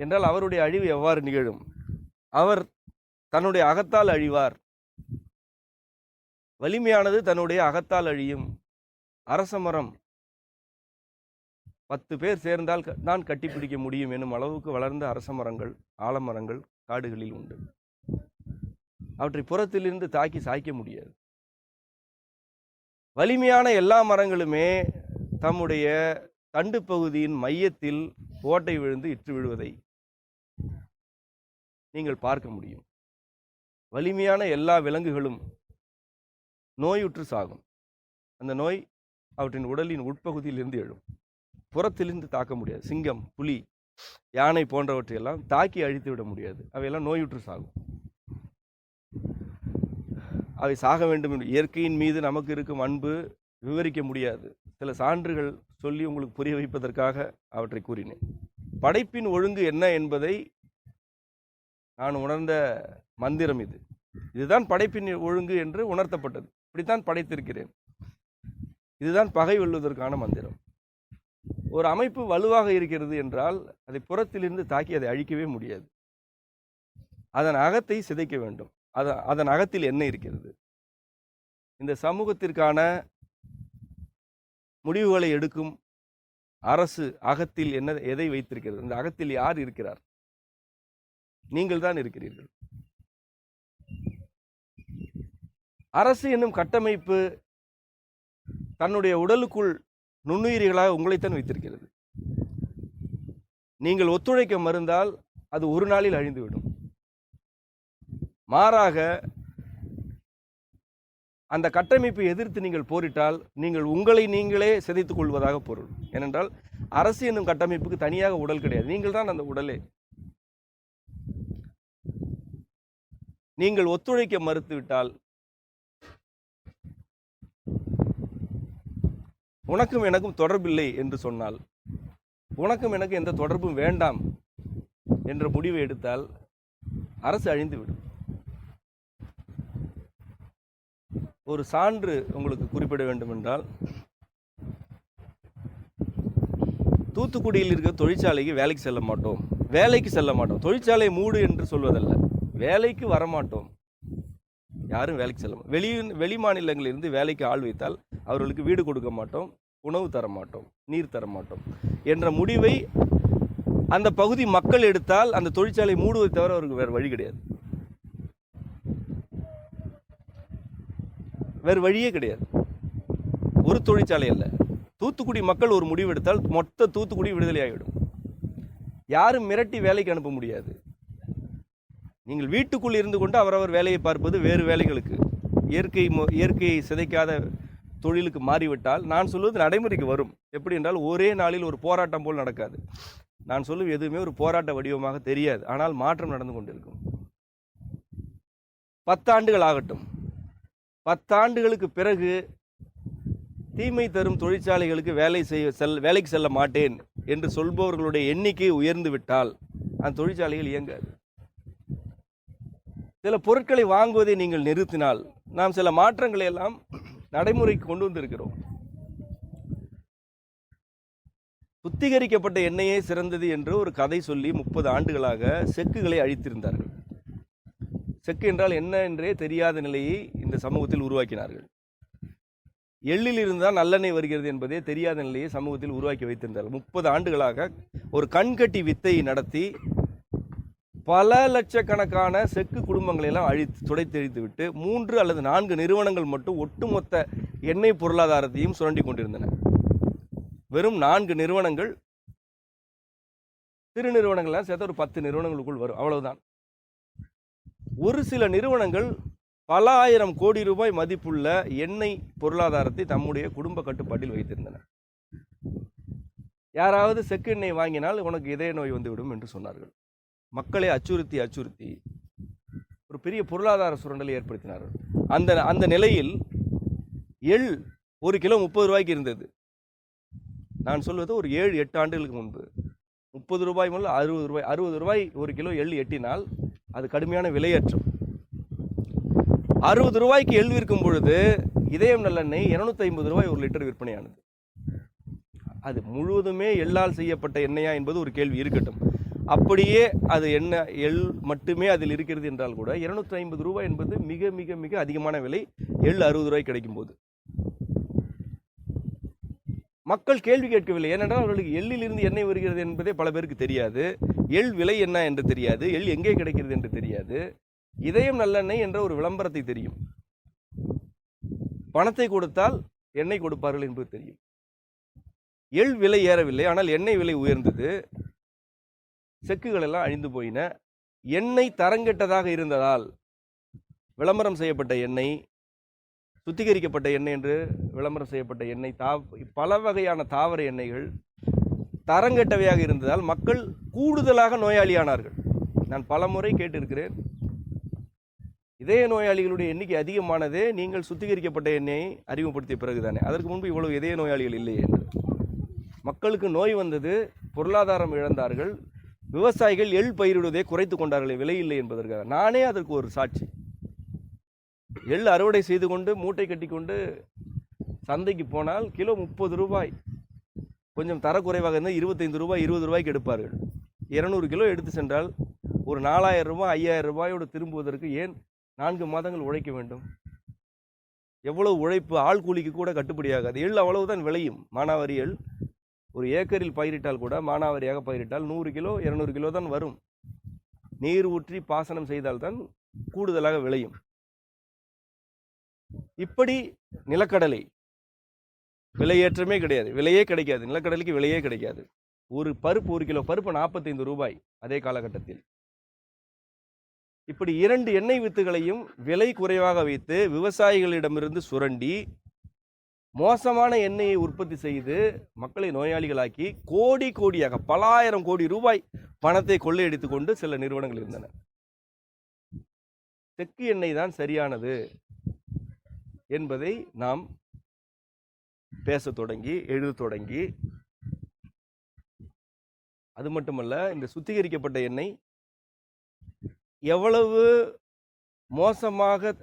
என்றால் அவருடைய அழிவு எவ்வாறு நிகழும்? அவர் தன்னுடைய அகத்தால் அழிவார். வலிமையானது தன்னுடைய அகத்தால் அழியும். அரசமரம் 10 பேர் சேர்ந்தால் தான் கட்டிப்பிடிக்க முடியும் எனும் அளவுக்கு வளர்ந்த அரசமரங்கள், ஆலமரங்கள் காடுகளில் உண்டு. அவற்றை புறத்திலிருந்து தாக்கி சாய்க்க முடியாது. வலிமையான எல்லா மரங்களுமே தம்முடைய தண்டு பகுதியின் மையத்தில் ஓட்டை விழுந்து இற்று விழுவதை நீங்கள் பார்க்க முடியும். வலிமையான எல்லா விலங்குகளும் நோயுற்று சாகும். அந்த நோய் அவற்றின் உடலின் உட்பகுதியிலிருந்து எழும், புறத்திலிருந்து தாக்க முடியாது. சிங்கம், புலி, யானை போன்றவற்றையெல்லாம் தாக்கி அழித்து விட முடியாது. அவையெல்லாம் நோயுற்று சாகும். அவை சாக வேண்டும் என்று இயற்கையின் மீது நமக்கு இருக்கும் அன்பு விவரிக்க முடியாது. சில சான்றுகள் சொல்லி உங்களுக்கு புரிய வைப்பதற்காக அவற்றை கூறினேன். படைப்பின் ஒழுங்கு என்ன என்பதை நான் உணர்ந்த மந்திரம் இது. இதுதான் படைப்பின் ஒழுங்கு என்று உணர்த்தப்பட்டது. இப்படித்தான் படைத்திருக்கிறேன். இதுதான் பகை வெல்வதற்கான மந்திரம். ஒரு அமைப்பு வலுவாக இருக்கிறது என்றால் அதை புறத்திலிருந்து தாக்கி அதை அழிக்கவே முடியாது. அதன் அகத்தை சிதைக்க வேண்டும். அதன் அகத்தில் என்ன இருக்கிறது? இந்த சமூகத்திற்கான முடிவுகளை எடுக்கும் அரசு அகத்தில் எதை வைத்திருக்கிறது? இந்த அகத்தில் யார் இருக்கிறார்? நீங்கள் தான் இருக்கிறீர்கள். அரசு என்னும் கட்டமைப்பு தன்னுடைய உடலுக்குள் நுண்ணுயிரிகளாக உங்களைத்தான் வைத்திருக்கிறது. நீங்கள் ஒத்துழைக்க மறுந்தால் அது ஒரு நாளில் அழிந்துவிடும். மாறாக அந்த கட்டமைப்பை எதிர்த்து நீங்கள் போரிட்டால் நீங்கள் உங்களை நீங்களே சிதைத்துக் கொள்வதாக பொருள். ஏனென்றால் அரசு என்னும் கட்டமைப்புக்கு தனியாக உடல் கிடையாது, நீங்கள் தான் அந்த உடலே. நீங்கள் ஒத்துழைக்க மறுத்துவிட்டால் உனக்கும் எனக்கும் தொடர்பில்லை என்று சொன்னால், உனக்கும் எனக்கு எந்த தொடர்பும் வேண்டாம் என்ற முடிவை எடுத்தால் அரசு அழிந்துவிடும். ஒரு சான்று உங்களுக்கு குறிப்பிட வேண்டும் என்றால், தூத்துக்குடியில் இருக்கிற தொழிற்சாலைக்கு வேலைக்கு செல்ல மாட்டோம். தொழிற்சாலை மூடு என்று சொல்வதல்ல, வேலைக்கு வரமாட்டோம். யாரும் வேலைக்கு செல்ல மாட்டோம். வெளி மாநிலங்களிலிருந்து வேலைக்கு ஆள் வைத்தால் அவர்களுக்கு வீடு கொடுக்க மாட்டோம், உணவு தர மாட்டோம், நீர் தர மாட்டோம் என்ற முடிவை அந்த பகுதி மக்கள் எடுத்தால் அந்த தொழிற்சாலை மூடுவதை தவிர அவருக்கு வேறு வழி கிடையாது. வேறு வழியே கிடையாது. ஒரு தொழிற்சாலை அல்ல, தூத்துக்குடி மக்கள் ஒரு முடிவு எடுத்தால் மொத்த தூத்துக்குடி விடுதலை ஆகிவிடும். யாரும் மிரட்டி வேலைக்கு அனுப்ப முடியாது. நீங்கள் வீட்டுக்குள் இருந்து கொண்டு அவரவர் வேலையை பார்ப்பது வேறு வேலைகளுக்கு, இயற்கையை சிதைக்காத தொழிலுக்கு மாறிவிட்டால் நான் சொல்வது நடைமுறைக்கு வரும். எப்படி என்றால் ஒரே நாளில் ஒரு போராட்டம் போல் நடக்காது. நான் சொல்லும் எதுவுமே ஒரு போராட்ட வடிவமாக தெரியாது, ஆனால் மாற்றம் நடந்து கொண்டிருக்கும். 10 ஆண்டுகள் ஆகட்டும். 10 ஆண்டுகளுக்கு பிறகு தீமை தரும் தொழிற்சாலைகளுக்கு வேலைக்கு செல்ல மாட்டேன் என்று சொல்பவர்களுடைய எண்ணிக்கை உயர்ந்து விட்டால் அந்த தொழிற்சாலைகள் இயங்காது. சில பொருட்களை வாங்குவதை நீங்கள் நிறுத்தினால் நாம் சில மாற்றங்களை எல்லாம் நடைமுறைக்கு கொண்டு வந்திருக்கிறோம். சுத்திகரிக்கப்பட்ட எண்ணெயே சிறந்தது என்று ஒரு கதை சொல்லி 30 ஆண்டுகளாக செக்குகளை அழித்திருந்தார்கள். செக்கு என்றால் என்ன என்றே தெரியாத நிலையை இந்த சமூகத்தில் உருவாக்கினார்கள். எள்ளில் இருந்தால் நல்லெண்ணெய் வருகிறது என்பதே தெரியாத நிலையை சமூகத்தில் உருவாக்கி வைத்திருந்தார்கள். 30 ஆண்டுகளாக ஒரு கண்கட்டி வித்தையை நடத்தி பல லட்சக்கணக்கான செக்கு குடும்பங்களை எல்லாம் துடைத்தெழித்து விட்டு 3 அல்லது 4 நிறுவனங்கள் மட்டும் ஒட்டுமொத்த எண்ணெய் பொருளாதாரத்தையும் சுரண்டி கொண்டிருந்தன. வெறும் 4 நிறுவனங்கள், சிறு நிறுவனங்கள்லாம் சேர்த்து ஒரு 10 நிறுவனங்களுக்குள் வரும், அவ்வளவுதான். ஒரு சில நிறுவனங்கள் பல ஆயிரம் கோடி ரூபாய் மதிப்புள்ள எண்ணெய் பொருளாதாரத்தை தம்முடைய குடும்ப கட்டுப்பாட்டில் வைத்திருந்தன. யாராவது செக்கு எண்ணெய் வாங்கினால் உனக்கு இதய நோய் வந்துவிடும் என்று சொன்னார்கள். மக்களை அச்சுறுத்தி ஒரு பெரிய பொருளாதார சுரண்டலை ஏற்படுத்தினார்கள். அந்த நிலையில் எள் 1 கிலோ 30 ரூபாய்க்கு இருந்தது. நான் சொல்வது ஒரு 7-8 ஆண்டுகளுக்கு முன்பு 30 ரூபாய் முதல் 60 ரூபாய் 1 கிலோ எள் எட்டினால் அது கடுமையான விலையேற்றம். 60 ரூபாய்க்கு எள் விற்கும் பொழுது இதயம் நல்லெண்ணெய் 250 ரூபாய் 1 லிட்டர் விற்பனையானது. அது முழுவதுமே எள்ளால் செய்யப்பட்ட எண்ணெயா என்பது ஒரு கேள்வி இருக்கட்டும். அப்படியே அது எள் மட்டுமே அதில் இருக்கிறது என்றால் கூட 250 ரூபாய் என்பது மிக மிக மிக அதிகமான விலை. எள் 60 ரூபாய் கிடைக்கும் போது மக்கள் கேள்வி கேட்கவில்லை. ஏனென்றால் அவர்களுக்கு எள்ளில் இருந்து எண்ணெய் வருகிறது என்பதே பல பேருக்கு தெரியாது. எள் விலை என்ன என்று தெரியாது, எள் எங்கே கிடைக்கிறது என்று தெரியாது. இதயம் நல்லெண்ணெய் என்ற ஒரு விளம்பரத்தை தெரியும். பணத்தை கொடுத்தால் எண்ணெய் கொடுப்பார்கள் என்பது தெரியும். எள் விலை ஏறவில்லை, ஆனால் எண்ணெய் விலை உயர்ந்தது. செக்குகள் எல்லாம் அழிந்து போயின. எண்ணெய் தரங்கெட்டதாக இருந்ததால் விளம்பரம் செய்யப்பட்ட எண்ணெய், சுத்திகரிக்கப்பட்ட எண்ணெய் என்று விளம்பரம் செய்யப்பட்ட எண்ணெய், பல வகையான தாவர எண்ணெய்கள் தரங்கெட்டவையாக இருந்ததால் மக்கள் கூடுதலாக நோயாளியானார்கள். நான் பல முறை கேட்டிருக்கிறேன், இதய நோயாளிகளுடைய எண்ணிக்கை அதிகமானதே நீங்கள் சுத்திகரிக்கப்பட்ட எண்ணெயை அறிமுகப்படுத்திய பிறகுதானே. அதற்கு முன்பு இவ்வளவு இதய நோயாளிகள் இல்லை என்று. மக்களுக்கு நோய் வந்தது, பொருளாதாரம் இழந்தார்கள், விவசாயிகள் எள் பயிரிடுவதை குறைத்து கொண்டார்கள் விலை இல்லை என்பதற்காக. நானே அதற்கு ஒரு சாட்சி. எள் அறுவடை செய்து கொண்டு மூட்டை கட்டி கொண்டு சந்தைக்கு போனால் கிலோ 30 ரூபாய், கொஞ்சம் தரக்குறைவாக இருந்தால் 25 ரூபாய் 20 ரூபாய்க்கு எடுப்பார்கள். 200 கிலோ எடுத்து சென்றால் ஒரு 4000 ரூபாய் 5000 ரூபாயோடு திரும்புவதற்கு ஏன் 4 மாதங்கள் உழைக்க வேண்டும்? எவ்வளவு உழைப்பு, ஆள் கூலிக்கு கூட கட்டுப்படியாகாது. எள் அவ்வளவுதான் விளையும். மானாவாரி எள் ஒரு ஏக்கரில் பயிரிட்டால் கூட, மானாவாரியாக பயிரிட்டால் 100 கிலோ 200 கிலோ தான் வரும். நீர் ஊற்றி பாசனம் செய்தால்தான் கூடுதலாக விளையும். இப்படி நிலக்கடலை விலையேற்றமே கிடையாது, விலையே கிடைக்காது, நிலக்கடலைக்கு விலையே கிடைக்காது. ஒரு பருப்பு, 1 கிலோ பருப்பு 45 ரூபாய் அதே காலகட்டத்தில். இப்படி 2 எண்ணெய் வித்துகளையும் விலை குறைவாக வைத்து விவசாயிகளிடமிருந்து சுரண்டி மோசமான எண்ணெயை உற்பத்தி செய்து மக்களை நோயாளிகளாக்கி கோடி கோடியாக பல ஆயிரம் கோடி ரூபாய் பணத்தை கொள்ளையடித்துக் கொண்டு சில நிறுவனங்கள் இருந்தன. செக்கு எண்ணெய் தான் சரியானது என்பதை நாம் பேச தொடங்கி, எழுத தொடங்கி, அது மட்டுமல்ல, இந்த சுத்திகரிக்கப்பட்ட எண்ணெய் எவ்வளவு மோசமாக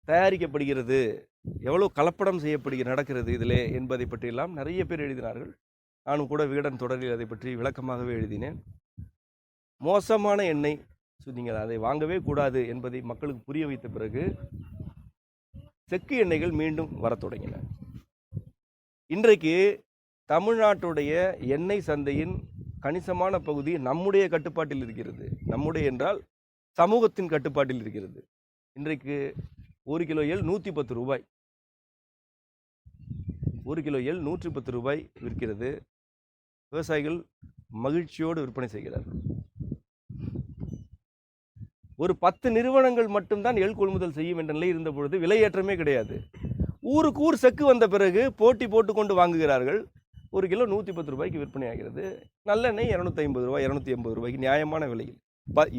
தயாரிக்கப்படுகிறது, எவ்வளவு கலப்படம் நடக்கிறது இதிலே என்பதை பற்றியெல்லாம் நிறைய பேர் எழுதினார்கள். நானும் கூட விகடன் தொடரில் அதை பற்றி விளக்கமாகவே எழுதினேன். மோசமான எண்ணெய், நீங்கள் அதை வாங்கவே கூடாது என்பதை மக்களுக்கு புரிய வைத்த பிறகு செக்கு எண்ணெய்கள் மீண்டும் வரத் தொடங்கின. இன்றைக்கு தமிழ்நாட்டுடைய எண்ணெய் சந்தையின் கணிசமான பகுதி நம்முடைய கட்டுப்பாட்டில் இருக்கிறது. நம்முடைய என்றால் சமூகத்தின் கட்டுப்பாட்டில் இருக்கிறது. இன்றைக்கு 1 கிலோ எள் 110 ரூபாய், 1 கிலோ எள் 110 ரூபாய் விற்கிறது. விவசாயிகள் மகிழ்ச்சியோடு விற்பனை செய்கிறார்கள். ஒரு 10 நிறுவனங்கள் மட்டும்தான் எள் கொள்முதல் செய்யும் என்ற நிலை இருந்த பொழுது விலையேற்றமே கிடையாது. ஊருக்கு ஊர் செக்கு வந்த பிறகு போட்டி போட்டுக்கொண்டு வாங்குகிறார்கள். 1 கிலோ 110 ரூபாய்க்கு விற்பனை ஆகிறது. நல்லெண்ணெய் 250 ரூபாய், 280 ரூபாய்க்கு நியாயமான விலையில்.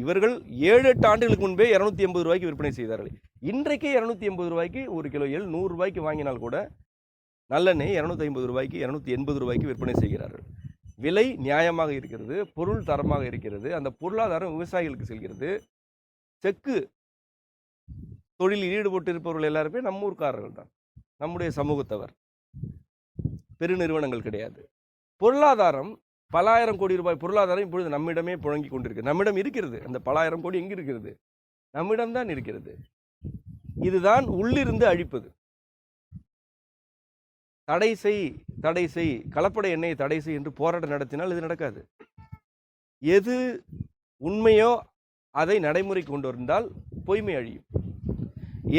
இவர்கள் 7-8 ஆண்டுகளுக்கு முன்பே 280 ரூபாய்க்கு விற்பனை செய்தார்கள். இன்றைக்கே 280 ரூபாய்க்கு 1 கிலோ எள் 100 ரூபாய்க்கு வாங்கினால் கூட நல்லெண்ணெய் 250 ரூபாய்க்கு, 280 ரூபாய்க்கு விற்பனை செய்கிறார்கள். விலை நியாயமாக இருக்கிறது, பொருள் தரமாக இருக்கிறது, அந்த பொருளாதாரம் விவசாயிகளுக்கு செல்கிறது. செக்கு தொழிலில் ஈடுபட்டு இருப்பவர்கள் எல்லாருமே நம்ம ஊர்க்காரர்கள் தான், நம்முடைய சமூகத்தவர், பெருநிறுவனங்கள் கிடையாது. பொருளாதாரம் பல ஆயிரம் கோடி ரூபாய் பொருளாதாரம் இப்பொழுது நம்மிடமே புழங்கி கொண்டிருக்கு. நம்மிடம் இருக்கிறது. அந்த பல ஆயிரம் கோடி எங்கே இருக்கிறது? நம்மிடம்தான் இருக்கிறது. இதுதான் உள்ளிருந்து அழிப்பது. தடை செய் கலப்பட எண்ணெயை தடை செய் என்று போராட்டம் நடத்தினால் இது நடக்காது. எது உண்மையோ அதை நடைமுறை கொண்டு வந்தால் பொய்மை அழியும்.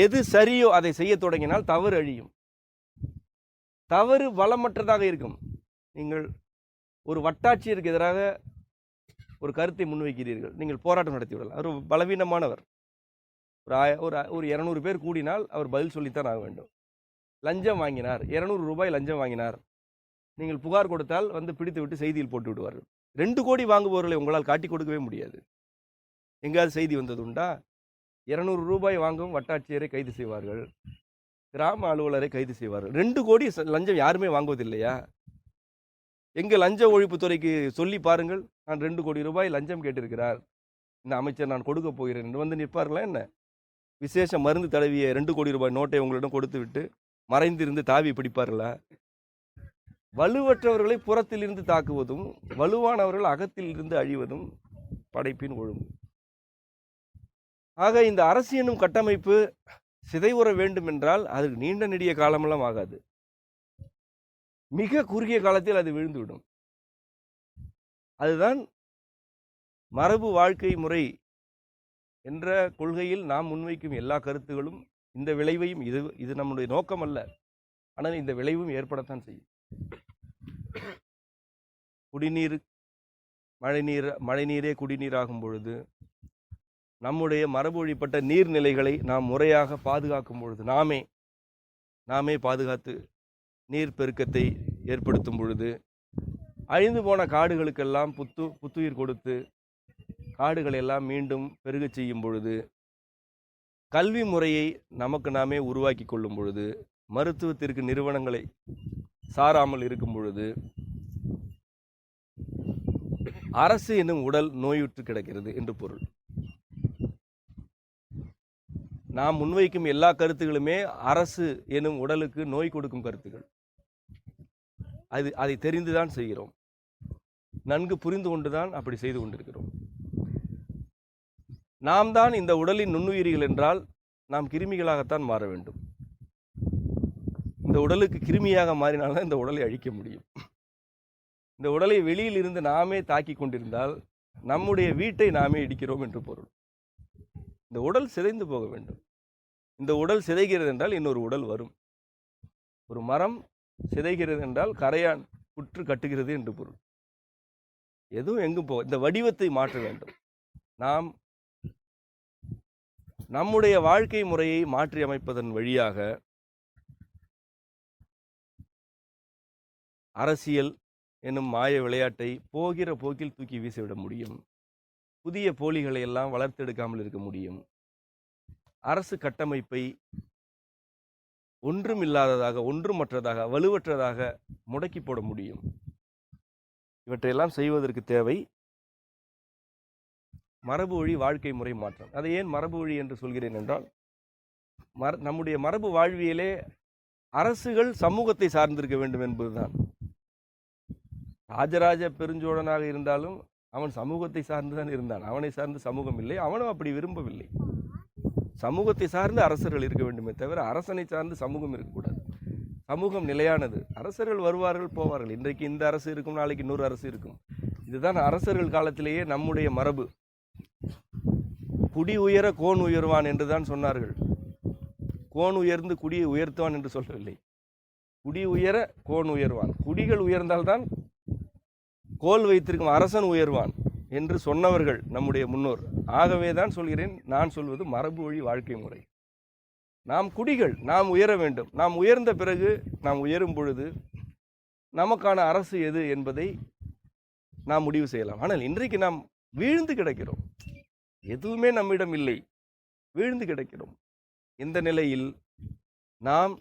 எது சரியோ அதை செய்ய தொடங்கினால் தவறு அழியும். தவறு வளமற்றதாக இருக்கும். நீங்கள் ஒரு வட்டாட்சியருக்கு எதிராக ஒரு கருத்தை முன்வைக்கிறீர்கள், நீங்கள் போராட்டம் நடத்தி விடலாம். அவர் பலவீனமானவர். ஒரு 200 பேர் கூடினால் அவர் பதில் சொல்லித்தான் ஆக வேண்டும். லஞ்சம் வாங்கினார், 200 ரூபாய் லஞ்சம் வாங்கினார், நீங்கள் புகார் கொடுத்தால் வந்து பிடித்து விட்டு செய்தியில் போட்டு விடுவார்கள். 2 கோடி வாங்குபவர்களை உங்களால் காட்டி கொடுக்கவே முடியாது. எங்காவது செய்தி வந்தது உண்டா? 200 ரூபாய் வாங்கும் வட்டாட்சியரை கைது செய்வார்கள், கிராம அலுவலரை கைது செய்வார்கள். 2 கோடி லஞ்சம் யாருமே வாங்குவதில்லையா? எங்க லஞ்ச ஒழிப்புத்துறைக்கு சொல்லி பாருங்கள், நான் 2 கோடி ரூபாய் லஞ்சம் கேட்டிருக்கிறார் இந்த அமைச்சர், நான் கொடுக்க போகிறேன் என்று வந்து நிற்பார்களா என்ன? விசேஷ மருந்து தடவிய 2 கோடி ரூபாய் நோட்டை உங்களிடம் கொடுத்து விட்டு மறைந்திருந்து தாவி பிடிப்பார்களா? வலுவற்றவர்களை புறத்திலிருந்து தாக்குவதும் வலுவானவர்கள் அகத்தில் இருந்து அழிவதும் படைப்பின் ஒழுங்கு. ஆக இந்த அரசு என்னும் கட்டமைப்பு சிதைவுற வேண்டும் என்றால் அதுக்கு நீண்ட நெடிய காலமெல்லாம் ஆகாது. மிக குறுகிய காலத்தில் அது விழுந்துவிடும். அதுதான் மரபு வாழ்க்கை முறை என்ற கொள்கையில் நாம் முன்வைக்கும் எல்லா கருத்துகளும் இந்த விளைவையும், இது நம்முடைய நோக்கம் அல்ல, ஆனால் இந்த விளைவும் ஏற்படத்தான் செய்யும். குடிநீர், மழைநீரே குடிநீராகும் பொழுது, நம்முடைய மரபு வழிப்பட்ட நீர்நிலைகளை நாம் முறையாக பாதுகாக்கும் பொழுது, நாமே பாதுகாத்து நீர் பெருக்கத்தை ஏற்படுத்தும் பொழுது, அழிந்து போன காடுகளுக்கெல்லாம் புத்துயிர் கொடுத்து காடுகளை எல்லாம் மீண்டும் பெருகச் செய்யும் பொழுது, கல்வி முறையை நமக்கு நாமே உருவாக்கி கொள்ளும் பொழுது, மருத்துவத்திற்கு நிறுவனங்களை சாராமல் இருக்கும் பொழுது, அரசு என்னும் உடல் நோயுற்று கிடக்கிறது என்று பொருள். நாம் முன்வைக்கும் எல்லா கருத்துகளுமே அரசு எனும் உடலுக்கு நோய் கொடுக்கும் கருத்துகள். அதை தெரிந்துதான் செய்கிறோம், நன்கு புரிந்து கொண்டுதான் அப்படி செய்து கொண்டிருக்கிறோம். நாம் தான் இந்த உடலின் நுண்ணுயிரிகள் என்றால் நாம் கிருமிகளாகத்தான் மாற வேண்டும். இந்த உடலுக்கு கிருமியாக மாறினால்தான் இந்த உடலை அழிக்க முடியும். இந்த உடலை வெளியில் இருந்து நாமே தாக்கி கொண்டிருந்தால் நம்முடைய வீட்டை நாமே இடிக்கிறோம் என்று பொருள். இந்த உடல் சிதைந்து போக வேண்டும். இந்த உடல் சிதைகிறது என்றால் இன்னொரு உடல் வரும். ஒரு மரம் சிதைகிறது என்றால் கரையான் புற்று கட்டுகிறது என்று பொருள். எதுவும் எங்கும் போக இந்த வடிவத்தை மாற்ற வேண்டும். நாம் நம்முடைய வாழ்க்கை முறையை மாற்றி அமைப்பதன் வழியாக அரசியல் என்னும் மாய விளையாட்டை போகிற போக்கில் தூக்கி வீசிவிட முடியும். புதிய போலிகளை எல்லாம் வளர்த்தெடுக்காமல் இருக்க முடியும். அரசு கட்டமைப்பை ஒன்றுமில்லாததாக, ஒன்றுமற்றதாக, வலுவற்றதாக முடக்கி போட முடியும். இவற்றையெல்லாம் செய்வதற்கு தேவை மரபு வழி வாழ்க்கை முறை மாற்றம். அதை ஏன் மரபு வழி என்று சொல்கிறேன் என்றால், நம்முடைய மரபு வாழ்வியலே அரசுகள் சமூகத்தை சார்ந்திருக்க வேண்டும் என்பதுதான். ராஜராஜ பெருஞ்சோழனாக இருந்தாலும் அவன் சமூகத்தை சார்ந்துதான் இருந்தான். அவனை சார்ந்து சமூகம் இல்லை. அவனும் அப்படி விரும்பவில்லை. சமூகத்தை சார்ந்து அரசர்கள் இருக்க வேண்டுமே தவிர அரசனை சார்ந்து சமூகம் இருக்கக்கூடாது. சமூகம் நிலையானது. அரசர்கள் வருவார்கள், போவார்கள். இன்றைக்கு இந்த அரசு இருக்கும், நாளைக்கு இன்னொரு அரசு இருக்கும். இதுதான் அரசர்கள் காலத்திலேயே நம்முடைய மரபு. குடி உயர கோன் உயர்வான் என்றுதான் சொன்னார்கள். கோன் உயர்ந்து குடியை உயர்த்துவான் என்று சொல்லவில்லை. குடி உயர கோன் உயர்வான். குடிகள் உயர்ந்தால்தான் கோல் வைத்திருக்கும் அரசன் உயர்வான் என்று சொன்னவர்கள் நம்முடைய முன்னோர். ஆகவே தான் சொல்கிறேன், நான் சொல்வது மரபு வழி வாழ்க்கை முறை. நாம் குடிகள், நாம் உயர வேண்டும். நாம் உயர்ந்த பிறகு, நாம் உயரும் பொழுது நமக்கான அரசு எது என்பதை நாம் முடிவு செய்யலாம். ஆனால் இன்றைக்கு நாம் வீழ்ந்து கிடக்கிறோம். எதுவுமே நம்மிடம் இல்லை, வீழ்ந்து கிடக்கிறோம். இந்த நிலையில் நாம்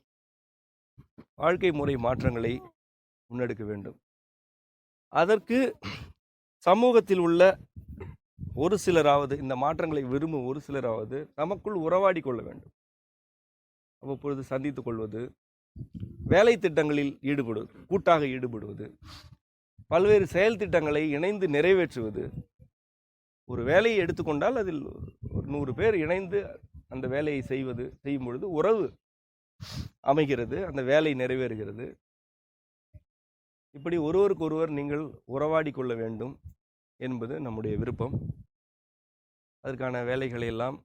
வாழ்க்கை முறை மாற்றங்களை முன்னெடுக்க வேண்டும். அதற்கு சமூகத்தில் உள்ள ஒரு சிலராவது, இந்த மாற்றங்களை விரும்பும் ஒரு சிலராவது நமக்குள் உறவாடி கொள்ள வேண்டும். அவ்வப்பொழுது சந்தித்துக் கொள்வது, வேலை திட்டங்களில் ஈடுபடுவது, கூட்டாக ஈடுபடுவது, பல்வேறு செயல் திட்டங்களை இணைந்து நிறைவேற்றுவது. ஒரு வேலையை எடுத்துக்கொண்டால் அதில் ஒரு 100 பேர் இணைந்து அந்த வேலையை செய்யும் பொழுது உறவு அமைகிறது, அந்த வேலை நிறைவேறுகிறது. இப்படி ஒருவருக்கொருவர் நீங்கள் உறவாடி கொள்ள வேண்டும் என்பது நம்முடைய விருப்பம். அதற்கான வேலைகளை எல்லாம்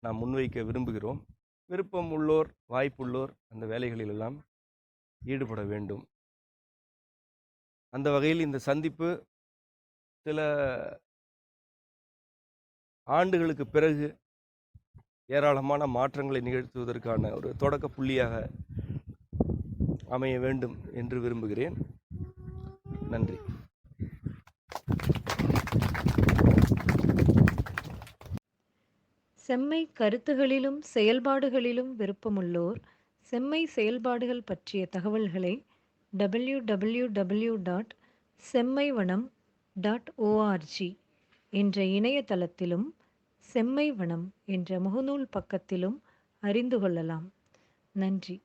நாம் முன்வைக்க விரும்புகிறோம். விருப்பம் உள்ளோர், வாய்ப்புள்ளோர் அந்த வேலைகளிலெல்லாம் ஈடுபட வேண்டும். அந்த வகையில் இந்த சந்திப்பு சில ஆண்டுகளுக்கு பிறகு ஏராளமான மாற்றங்களை நிகழ்த்துவதற்கான ஒரு தொடக்க புள்ளியாக அமைய வேண்டும் என்று விரும்புகிறேன். நன்றி. செம்மை கருத்துகளிலும் செயல்பாடுகளிலும் விருப்பமுள்ளோர் செம்மை செயல்பாடுகள் பற்றிய தகவல்களை www.semmaivanam.org என்ற இணையதளத்திலும் செம்மை வனம் என்ற முகநூல் பக்கத்திலும் அறிந்து கொள்ளலாம். நன்றி.